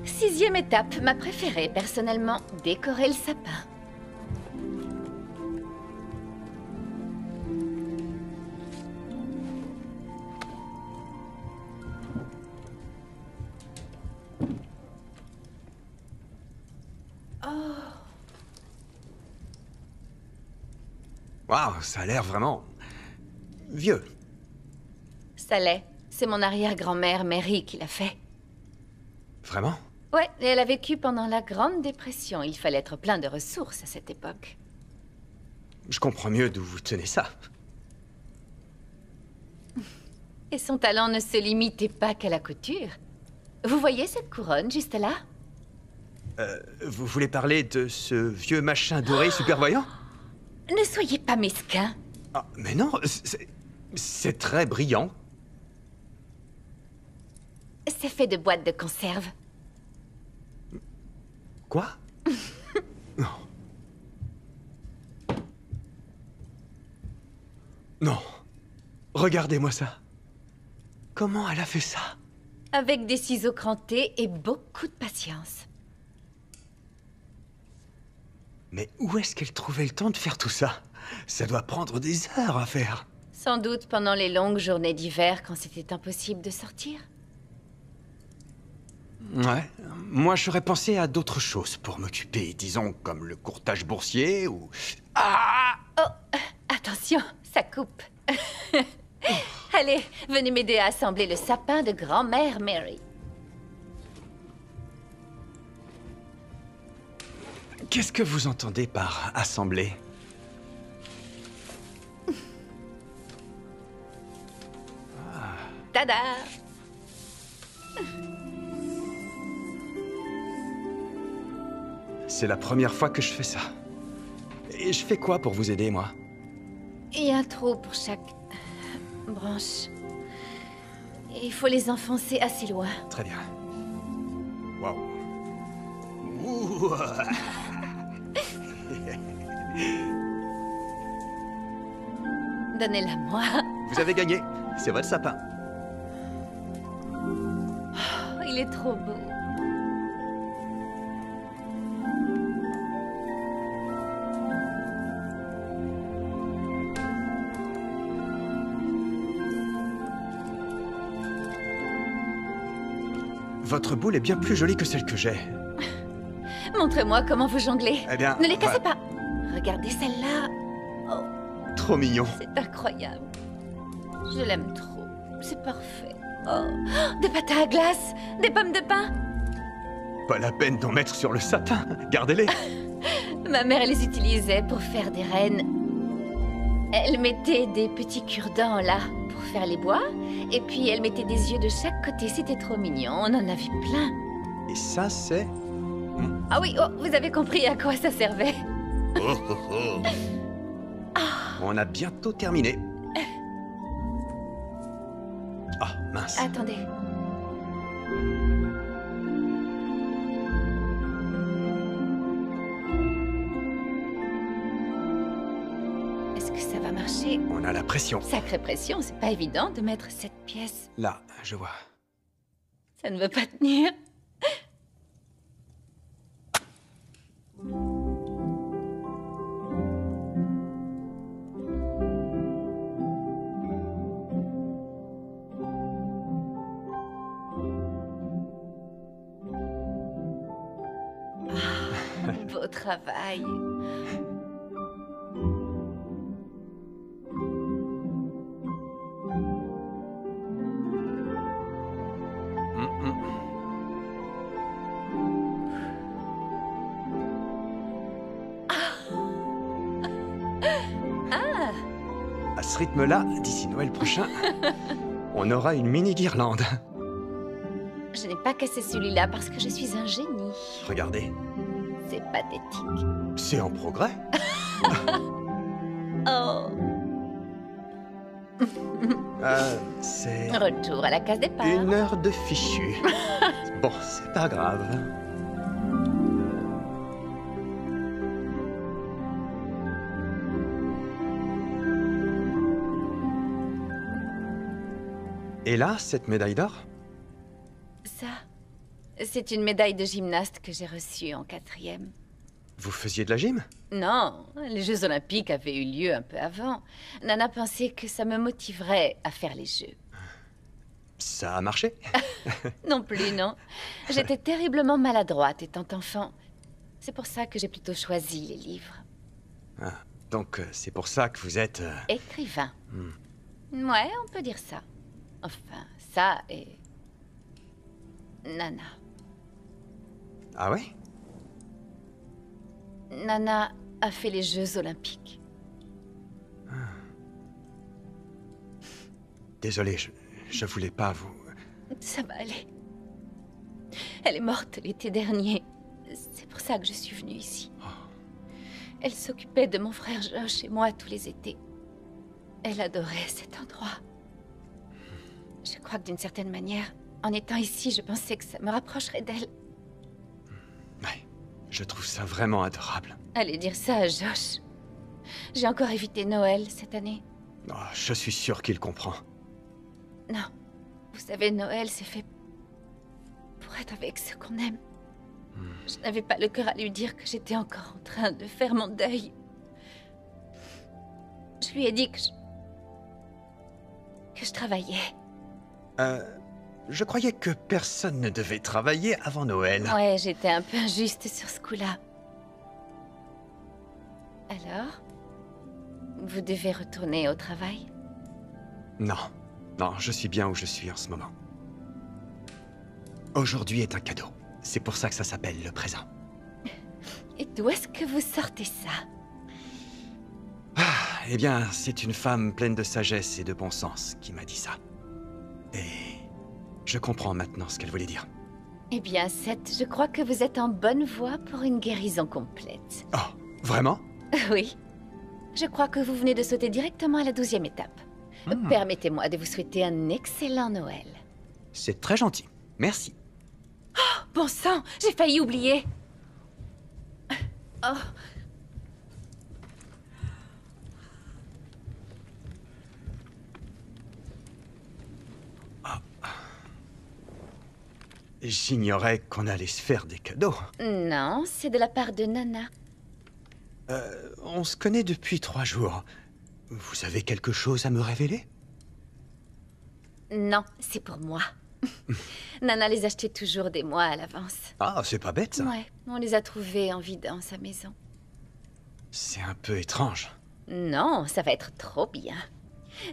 Sixième étape, ma préférée personnellement, décorer le sapin. Waouh, ça a l'air vraiment... vieux. Ça l'est. C'est mon arrière-grand-mère Mary qui l'a fait. Vraiment? Ouais, et elle a vécu pendant la Grande Dépression. Il fallait être plein de ressources à cette époque. Je comprends mieux d'où vous tenez ça. Et son talent ne se limitait pas qu'à la couture. Vous voyez cette couronne juste là? Vous voulez parler de ce vieux machin doré super voyant? Ne soyez pas mesquin. Ah, mais non, c'est très brillant. C'est fait de boîtes de conserve. Quoi? Non. Non. Regardez-moi ça. Comment elle a fait ça? Avec des ciseaux crantés et beaucoup de patience. Mais où est-ce qu'elle trouvait le temps de faire tout ça? Ça doit prendre des heures à faire. Sans doute pendant les longues journées d'hiver quand c'était impossible de sortir. Ouais. Moi, j'aurais pensé à d'autres choses pour m'occuper, disons, comme le courtage boursier ou... Ah! Oh, attention, ça coupe. Allez, venez m'aider à assembler le sapin de grand-mère Mary. Qu'est-ce que vous entendez par assembler? Tada! C'est la première fois que je fais ça. Et je fais quoi pour vous aider, moi? Il y a un trou pour chaque branche. Et il faut les enfoncer assez loin. Très bien. Waouh. Ouh. Donnez-la moi. Vous avez gagné. C'est votre sapin. Oh, il est trop beau. Votre boule est bien plus jolie que celle que j'ai. Montrez-moi comment vous jonglez. Eh bien... Ne les cassez pas. Regardez celle-là. Oh, Trop mignon. c'est incroyable. Je l'aime trop. C'est parfait. Oh, des pâtes à glace, des pommes de pin. Pas la peine d'en mettre sur le sapin. Gardez-les. Ma mère les utilisait pour faire des rennes. Elle mettait des petits cure-dents là pour faire les bois. Et puis elle mettait des yeux de chaque côté. C'était trop mignon. On en avait plein. Et ça, c'est... Ah oui, oh, vous avez compris à quoi ça servait. Oh, oh, oh. On a bientôt terminé. Ah, mince. Attendez. Est-ce que ça va marcher? On a la pression. Sacrée pression, c'est pas évident de mettre cette pièce. Là, je vois. Ça ne veut pas tenir. Beau travail. À ce rythme-là, d'ici Noël prochain, on aura une mini-guirlande. Je n'ai pas cassé celui-là parce que je suis un génie. Regardez, C'est pathétique. c'est en progrès. Oh. C'est Retour à la case départ. 1 heure de fichu. Bon, c'est pas grave. Et là, cette médaille d'or? Ça, c'est une médaille de gymnaste que j'ai reçue en 4e. Vous faisiez de la gym? Non, les Jeux Olympiques avaient eu lieu un peu avant. Nana pensait que ça me motiverait à faire les Jeux. Ça a marché? Non plus, non. J'étais terriblement maladroite étant enfant. C'est pour ça que j'ai plutôt choisi les livres. Ah, donc, c'est pour ça que vous êtes... Écrivain. Ouais, on peut dire ça. Enfin, ça et... Nana. Ah ouais? Nana a fait les Jeux Olympiques. Désolé, je voulais pas vous... Ça va aller. Elle est morte l'été dernier. C'est pour ça que je suis venue ici. Elle s'occupait de mon frère Josh et moi tous les étés. Elle adorait cet endroit. Je crois que d'une certaine manière, en étant ici, je pensais que ça me rapprocherait d'elle. Ouais, je trouve ça vraiment adorable. Allez dire ça à Josh. J'ai encore évité Noël cette année. Oh, je suis sûr qu'il comprend. Non. Vous savez, Noël, c'est fait pour être avec ceux qu'on aime. Je n'avais pas le cœur à lui dire que j'étais encore en train de faire mon deuil. Je lui ai dit que je travaillais. Je croyais que personne ne devait travailler avant Noël. Ouais, j'étais un peu injuste sur ce coup-là. Alors? Vous devez retourner au travail? Non, non, je suis bien où je suis en ce moment. Aujourd'hui est un cadeau. C'est pour ça que ça s'appelle le présent. Et d'où est-ce que vous sortez ça? Eh bien, c'est une femme pleine de sagesse et de bon sens qui m'a dit ça. Et je comprends maintenant ce qu'elle voulait dire. Eh bien, Seth, je crois que vous êtes en bonne voie pour une guérison complète. Oh, vraiment? Oui. Je crois que vous venez de sauter directement à la 12e étape. Permettez-moi de vous souhaiter un excellent Noël. C'est très gentil. Merci. Bon sang, j'ai failli oublier. Oh. J'ignorais qu'on allait se faire des cadeaux. Non, c'est de la part de Nana. On se connaît depuis 3 jours. Vous avez quelque chose à me révéler? Non, c'est pour moi. Nana les achetait toujours des mois à l'avance. Ah, c'est pas bête, ça. Ouais, on les a trouvés en vidant sa maison. C'est un peu étrange. Non, ça va être trop bien.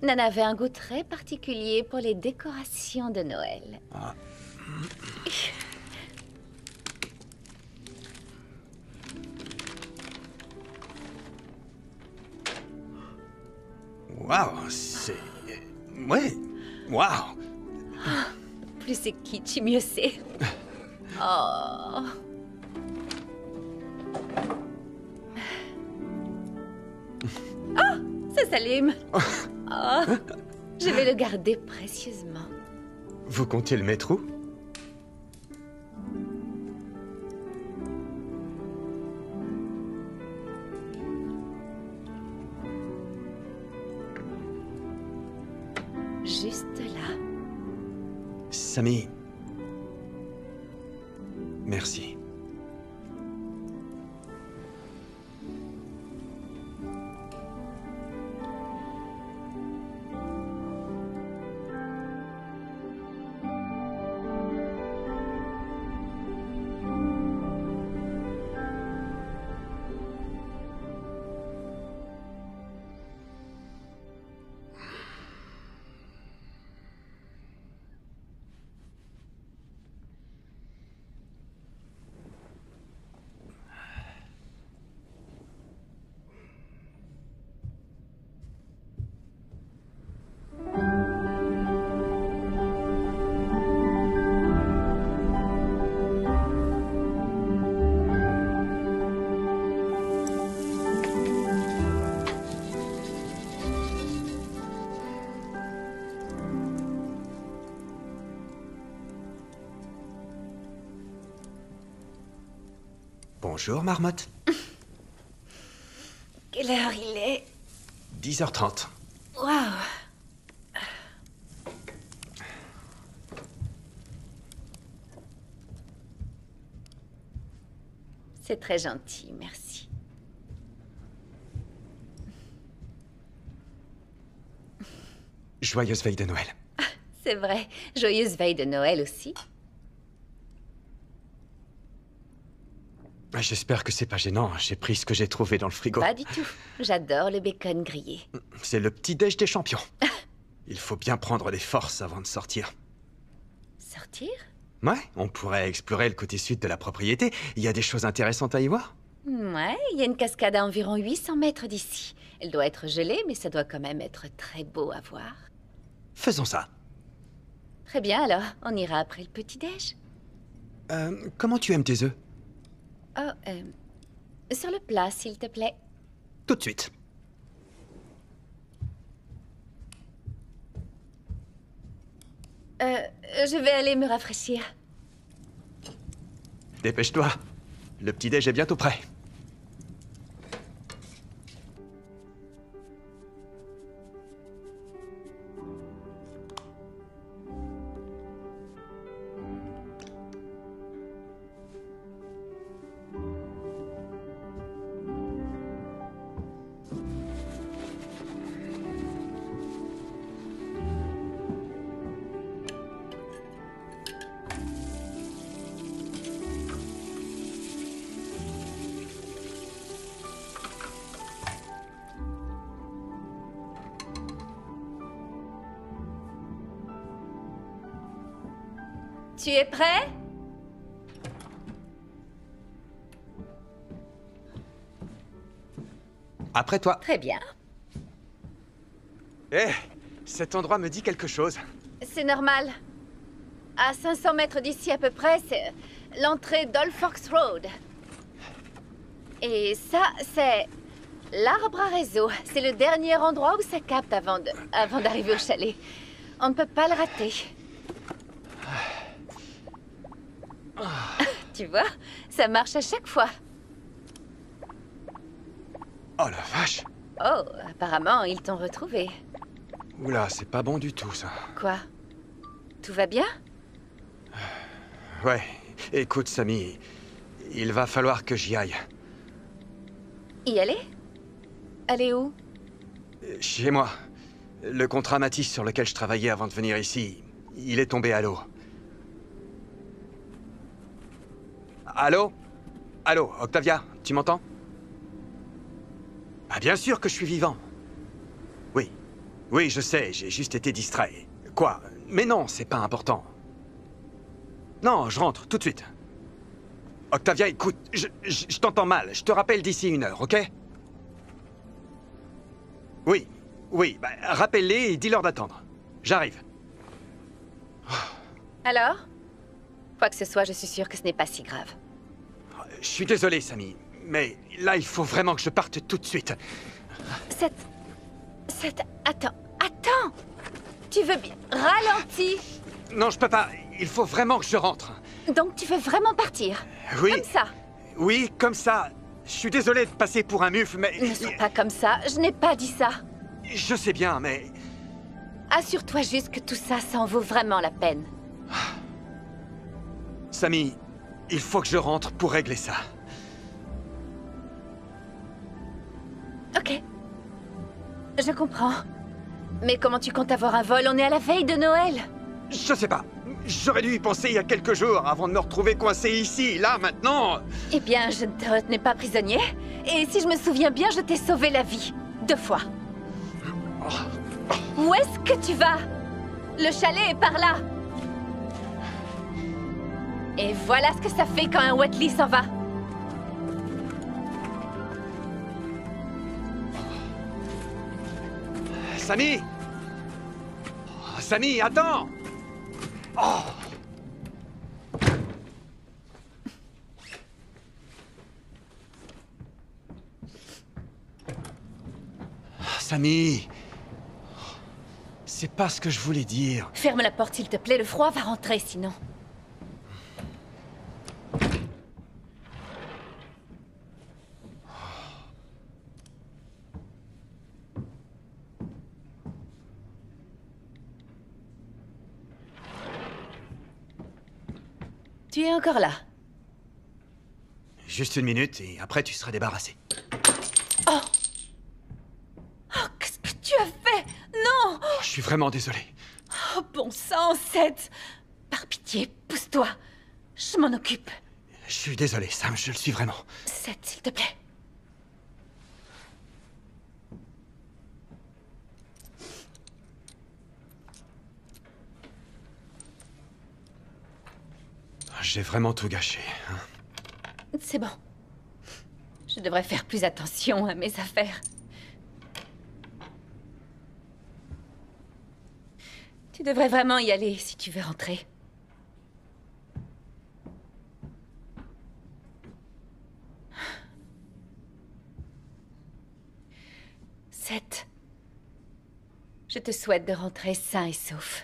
Nana avait un goût très particulier pour les décorations de Noël. Ah. Waouh, c'est... Ouais, waouh. Plus c'est kitsch, mieux c'est. Oh. Oh, ça s'allume. Oh, je vais le garder précieusement. Vous comptez le mettre où? Juste là. Sammy. Merci. Bonjour, Marmotte. Quelle heure il est? 10h30. Waouh. C'est très gentil, merci. Joyeuse veille de Noël. C'est vrai. Joyeuse veille de Noël aussi. J'espère que c'est pas gênant. J'ai pris ce que j'ai trouvé dans le frigo. Pas du tout. J'adore le bacon grillé. C'est le petit déj des champions. Il faut bien prendre les forces avant de sortir. Sortir? Ouais, on pourrait explorer le côté sud de la propriété. Il y a des choses intéressantes à y voir. Ouais, il y a une cascade à environ 800 mètres d'ici. Elle doit être gelée, mais ça doit quand même être très beau à voir. Faisons ça. Très bien, alors. On ira après le petit-déj. Comment tu aimes tes œufs? Oh, sur le plat, s'il te plaît. Tout de suite. Je vais aller me rafraîchir. Dépêche-toi. Le petit-déj est bientôt prêt. Tu es prêt? Après toi. Très bien. Eh, cet endroit me dit quelque chose. C'est normal. À 500 mètres d'ici à peu près, c'est l'entrée d'Olforks Road. Et ça, c'est l'arbre à réseau. C'est le dernier endroit où ça capte avant d'arriver au chalet. On ne peut pas le rater. Tu vois, ça marche à chaque fois. Oh la vache! Oh, apparemment, ils t'ont retrouvé. Oula, c'est pas bon du tout, ça. Quoi? Tout va bien? Ouais, écoute, Sammy, il va falloir que j'y aille. Y aller? Aller où? Chez moi. Le contrat Matisse sur lequel je travaillais avant de venir ici, il est tombé à l'eau. Allô? Allô, Octavia, tu m'entends? Ah, bien sûr que je suis vivant. Oui. Oui, je sais, j'ai juste été distrait. Quoi? Mais non, c'est pas important. Non, je rentre, tout de suite. Octavia, écoute, je t'entends mal. Je te rappelle d'ici 1 heure, ok? Oui, oui, bah, rappelle-les et dis-leur d'attendre. J'arrive. Alors? Quoi que ce soit, je suis sûre que ce n'est pas si grave. Je suis désolé, Sammy, mais là, il faut vraiment que je parte tout de suite. Attends! Tu veux bien... Ralentis! Non, je peux pas. Il faut vraiment que je rentre. Donc tu veux vraiment partir? Oui. Comme ça? Oui, comme ça. Je suis désolé de passer pour un mufle, mais... Ne sois pas comme ça, je n'ai pas dit ça. Je sais bien, mais... Assure-toi juste que tout ça, ça en vaut vraiment la peine. Sammy, il faut que je rentre pour régler ça. Ok. Je comprends. Mais comment tu comptes avoir un vol? On est à la veille de Noël. Je sais pas. J'aurais dû y penser il y a quelques jours avant de me retrouver coincé ici. Là, maintenant... Eh bien, je ne te retenais pas prisonnier. Et si je me souviens bien, je t'ai sauvé la vie. 2 fois. Où est-ce que tu vas? Le chalet est par là. Et voilà ce que ça fait quand un Wetley s'en va. Sammy! Sammy, attends! Oh! Sammy! C'est pas ce que je voulais dire. Ferme la porte, s'il te plaît. Le froid va rentrer, sinon. Tu es encore là. Juste 1 minute et après tu seras débarrassé. Oh! Oh, qu'est-ce que tu as fait? Non! Je suis vraiment désolé. Oh, bon sang, Seth! Par pitié, pousse-toi. Je m'en occupe. Je suis désolé, Sam, je le suis vraiment. Seth, s'il te plaît. J'ai vraiment tout gâché. Hein. C'est bon. Je devrais faire plus attention à mes affaires. Tu devrais vraiment y aller si tu veux rentrer. Seth, je te souhaite de rentrer sain et sauf.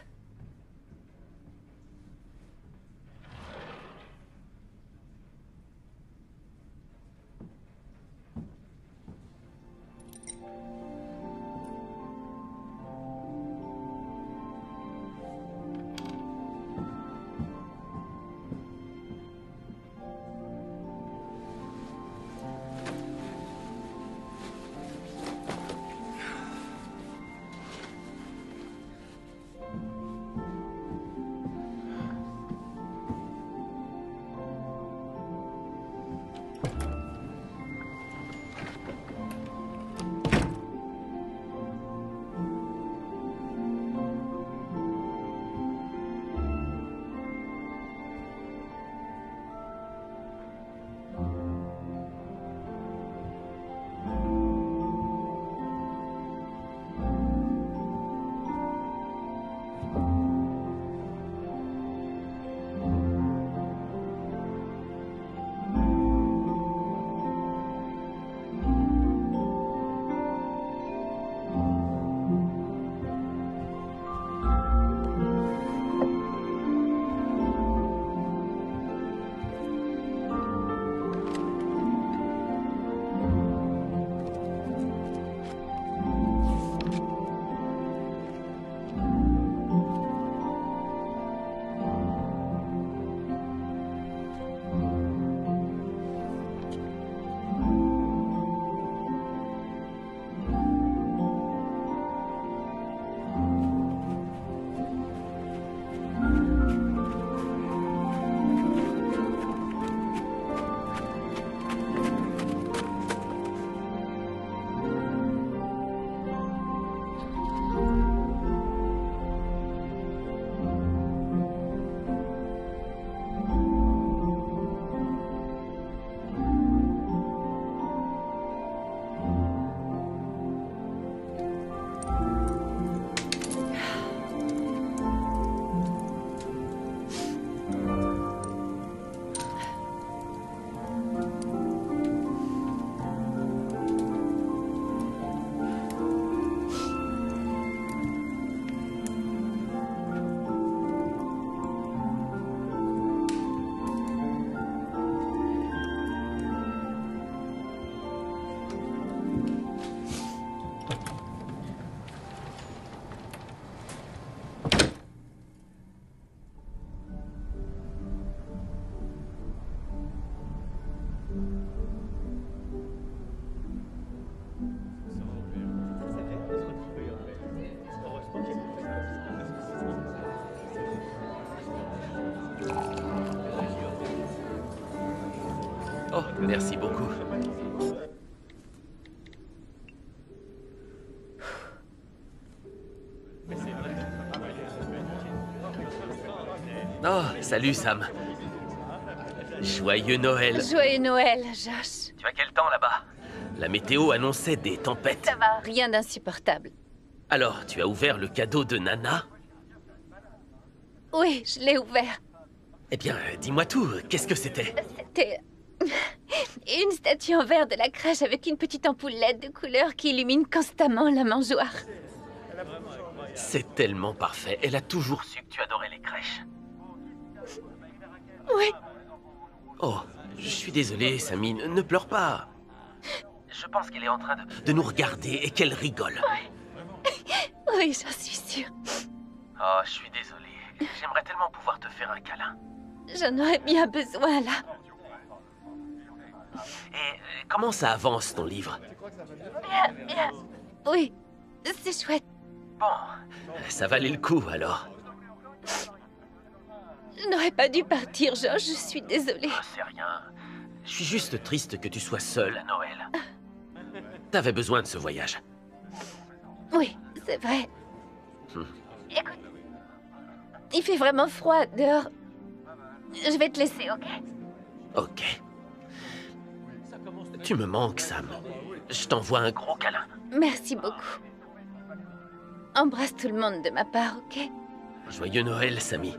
Merci beaucoup. Oh, salut Sam. Joyeux Noël. Joyeux Noël, Josh. Tu as quel temps là-bas? La météo annonçait des tempêtes. Ça va, rien d'insupportable. Alors, tu as ouvert le cadeau de Nana? Oui, je l'ai ouvert. Eh bien, dis-moi tout, qu'est-ce que c'était? C'était une statue en verre de la crèche avec une petite ampoule LED de couleur qui illumine constamment la mangeoire. C'est tellement parfait. Elle a toujours su que tu adorais les crèches. Oui, Oh, je suis désolé, Sammy, ne pleure pas. Je pense qu'elle est en train de nous regarder et qu'elle rigole. oui, j'en suis sûre. Oh, je suis désolé. J'aimerais tellement pouvoir te faire un câlin. J'en aurais bien besoin, là. Et comment ça avance, ton livre? Bien, bien. Oui, c'est chouette. Bon, ça valait le coup, alors. Je n'aurais pas dû partir, Josh, je suis désolée. Oh, c'est rien. Je suis juste triste que tu sois seule à Noël. T'avais besoin de ce voyage. Oui, c'est vrai. Écoute, il fait vraiment froid dehors. Je vais te laisser, ok? Ok. Tu me manques, Sam. Je t'envoie un gros câlin. Merci beaucoup. Embrasse tout le monde de ma part, ok? Joyeux Noël, Sammy.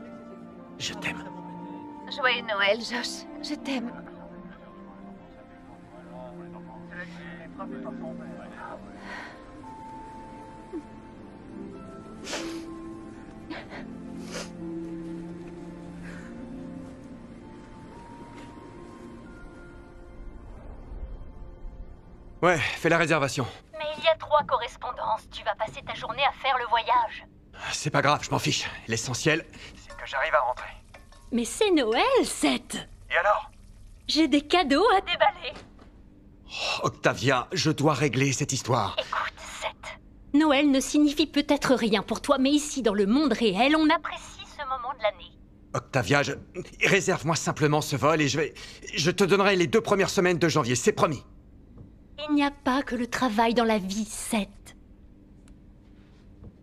Je t'aime. Joyeux Noël, Josh. Je t'aime. Ouais, fais la réservation. Mais il y a 3 correspondances. Tu vas passer ta journée à faire le voyage. C'est pas grave, je m'en fiche. L'essentiel, c'est que j'arrive à rentrer. Mais c'est Noël, Seth. Et alors? J'ai des cadeaux à... Déballé. Octavia, je dois régler cette histoire. Écoute, Seth. Noël ne signifie peut-être rien pour toi, mais ici, dans le monde réel, on a... Apprécie ce moment de l'année. Octavia, réserve-moi simplement ce vol et je te donnerai les 2 premières semaines de janvier, c'est promis. Il n'y a pas que le travail dans la vie, Seth.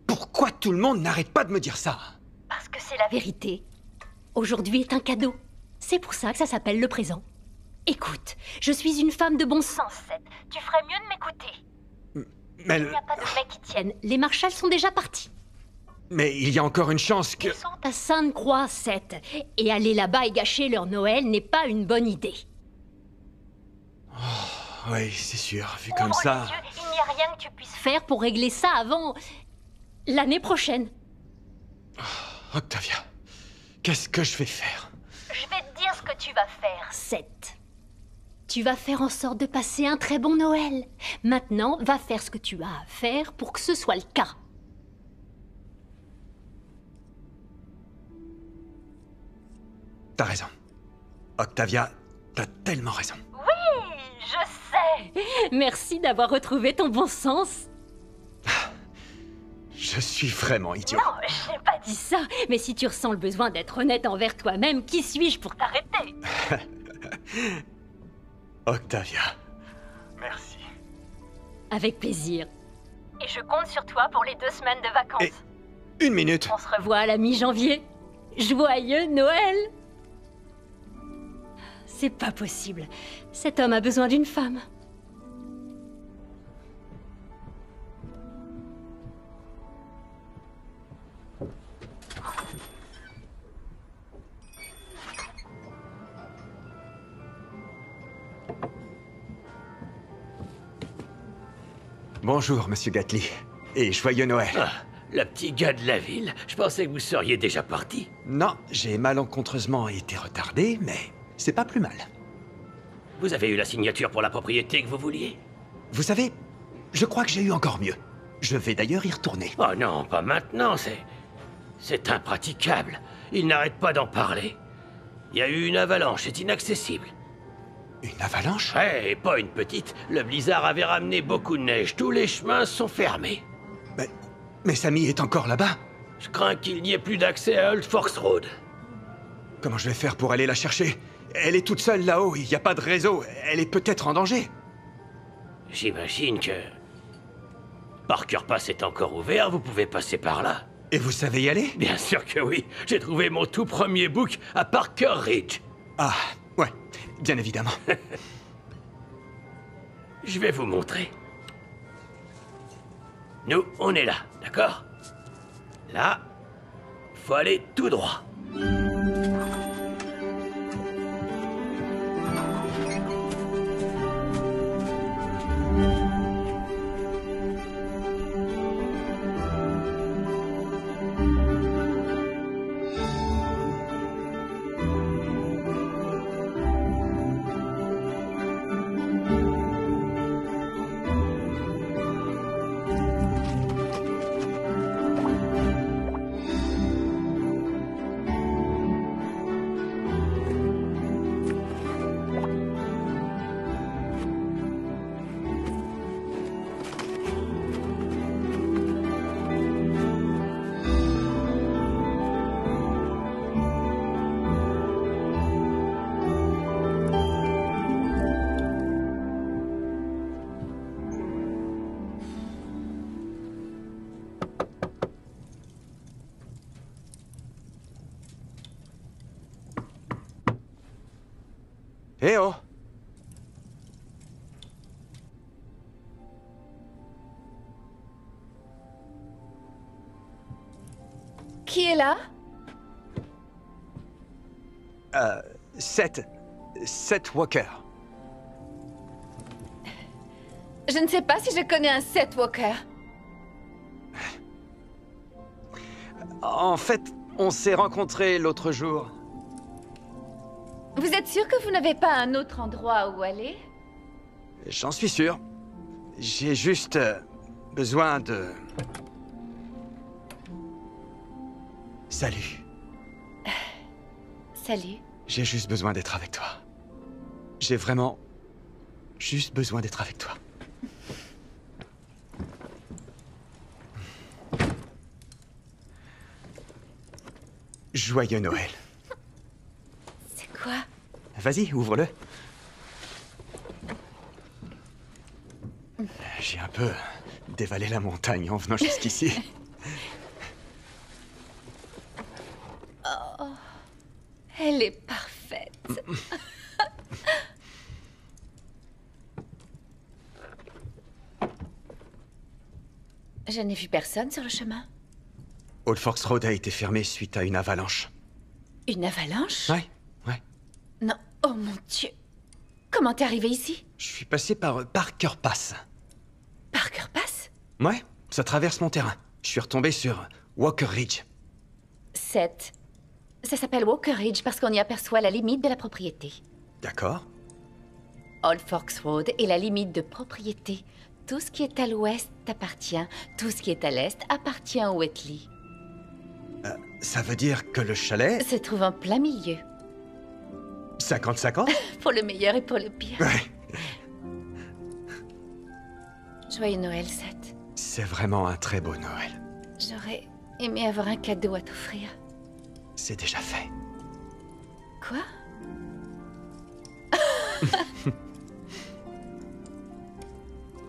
Pourquoi tout le monde n'arrête pas de me dire ça? Parce que c'est la vérité. Vérité. Aujourd'hui est un cadeau. C'est pour ça que ça s'appelle le présent. Écoute, je suis une femme de bon sens. Sans Seth, tu ferais mieux de m'écouter. Mais, Il n'y a pas de mec qui tienne. Les Marshalls sont déjà partis. mais il y a encore une chance que... Ils sont à Sainte-Croix, Seth. Et aller là-bas et gâcher leur Noël n'est pas une bonne idée. Oui, c'est sûr, vu Ouvre comme ça... les yeux, il n'y a rien que tu puisses faire. Faire pour régler ça avant... l'année prochaine. Octavia, qu'est-ce que je vais faire? Je vais te dire ce que tu vas faire. Seth. Tu vas faire en sorte de passer un très bon Noël. Maintenant, va faire ce que tu as à faire pour que ce soit le cas. T'as raison. Octavia, t'as tellement raison. Oui, je sais. Merci d'avoir retrouvé ton bon sens. Je suis vraiment idiot. Non, je n'ai pas dit Dis ça, mais si tu ressens le besoin d'être honnête envers toi-même, qui suis-je pour d'arrêter. Octavia. Merci. Avec plaisir. Et je compte sur toi pour les 2 semaines de vacances. Et 1 minute. On se revoit. Revois à la mi-janvier. Joyeux Noël! C'est pas possible. Cet homme a besoin d'une femme. Bonjour, monsieur Gately. Et joyeux Noël. Ah, le petit gars de la ville. Je pensais que vous seriez déjà parti. Non, j'ai malencontreusement été retardé, mais c'est pas plus mal. Vous avez eu la signature pour la propriété que vous vouliez? Vous savez, je crois que j'ai eu encore mieux. Je vais d'ailleurs y retourner. Oh non, pas maintenant, c'est impraticable. Il n'arrête pas d'en parler. Il y a eu une avalanche, c'est inaccessible. Une avalanche? Ouais, et pas une petite. Le blizzard avait ramené beaucoup de neige. Tous les chemins sont fermés. Mais Sammy est encore là-bas. Je crains qu'il n'y ait plus d'accès à Old Forks Road. Comment je vais faire pour aller la chercher? Elle est toute seule là-haut, il n'y a pas de réseau. Elle est peut-être en danger. J'imagine que... Parker Pass est encore ouvert, vous pouvez passer par là. Et vous savez y aller? Bien sûr que oui. J'ai trouvé mon tout premier book à Parker Ridge. Ah, ouais, bien évidemment. Je vais vous montrer. Nous, on est là, d'accord? Là, faut aller tout droit. Eh oh! Qui est là? Seth Walker. Je ne sais pas si je connais un Seth Walker. En fait, on s'est rencontrés l'autre jour. Vous êtes sûr que vous n'avez pas un autre endroit où aller? J'en suis sûr. J'ai juste besoin de... Salut. Salut. J'ai juste besoin d'être avec toi. J'ai vraiment juste besoin d'être avec toi. Joyeux Noël. C'est quoi? Vas-y, ouvre-le. J'ai un peu dévalé la montagne en venant jusqu'ici. Oh, elle est parfaite. Je n'ai vu personne sur le chemin. Old Forks Road a été fermé suite à une avalanche. Une avalanche? Ouais. Non, oh mon Dieu. Comment t'es arrivé ici? Je suis passé par Parker Pass. Parker Pass? Ouais, ça traverse mon terrain. Je suis retombé sur Walker Ridge. 7. Ça s'appelle Walker Ridge parce qu'on y aperçoit la limite de la propriété. D'accord. Old Forks Road est la limite de propriété. Tout ce qui est à l'ouest t'appartient. Tout ce qui est à l'est appartient au Wheatley. Ça veut dire que le chalet... Se trouve en plein milieu. 50-50? Pour le meilleur et pour le pire. Ouais. Joyeux Noël, Seth. C'est vraiment un très beau Noël. J'aurais aimé avoir un cadeau à t'offrir. C'est déjà fait. Quoi?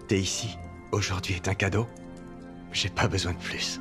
T'es ici. Aujourd'hui est un cadeau. J'ai pas besoin de plus.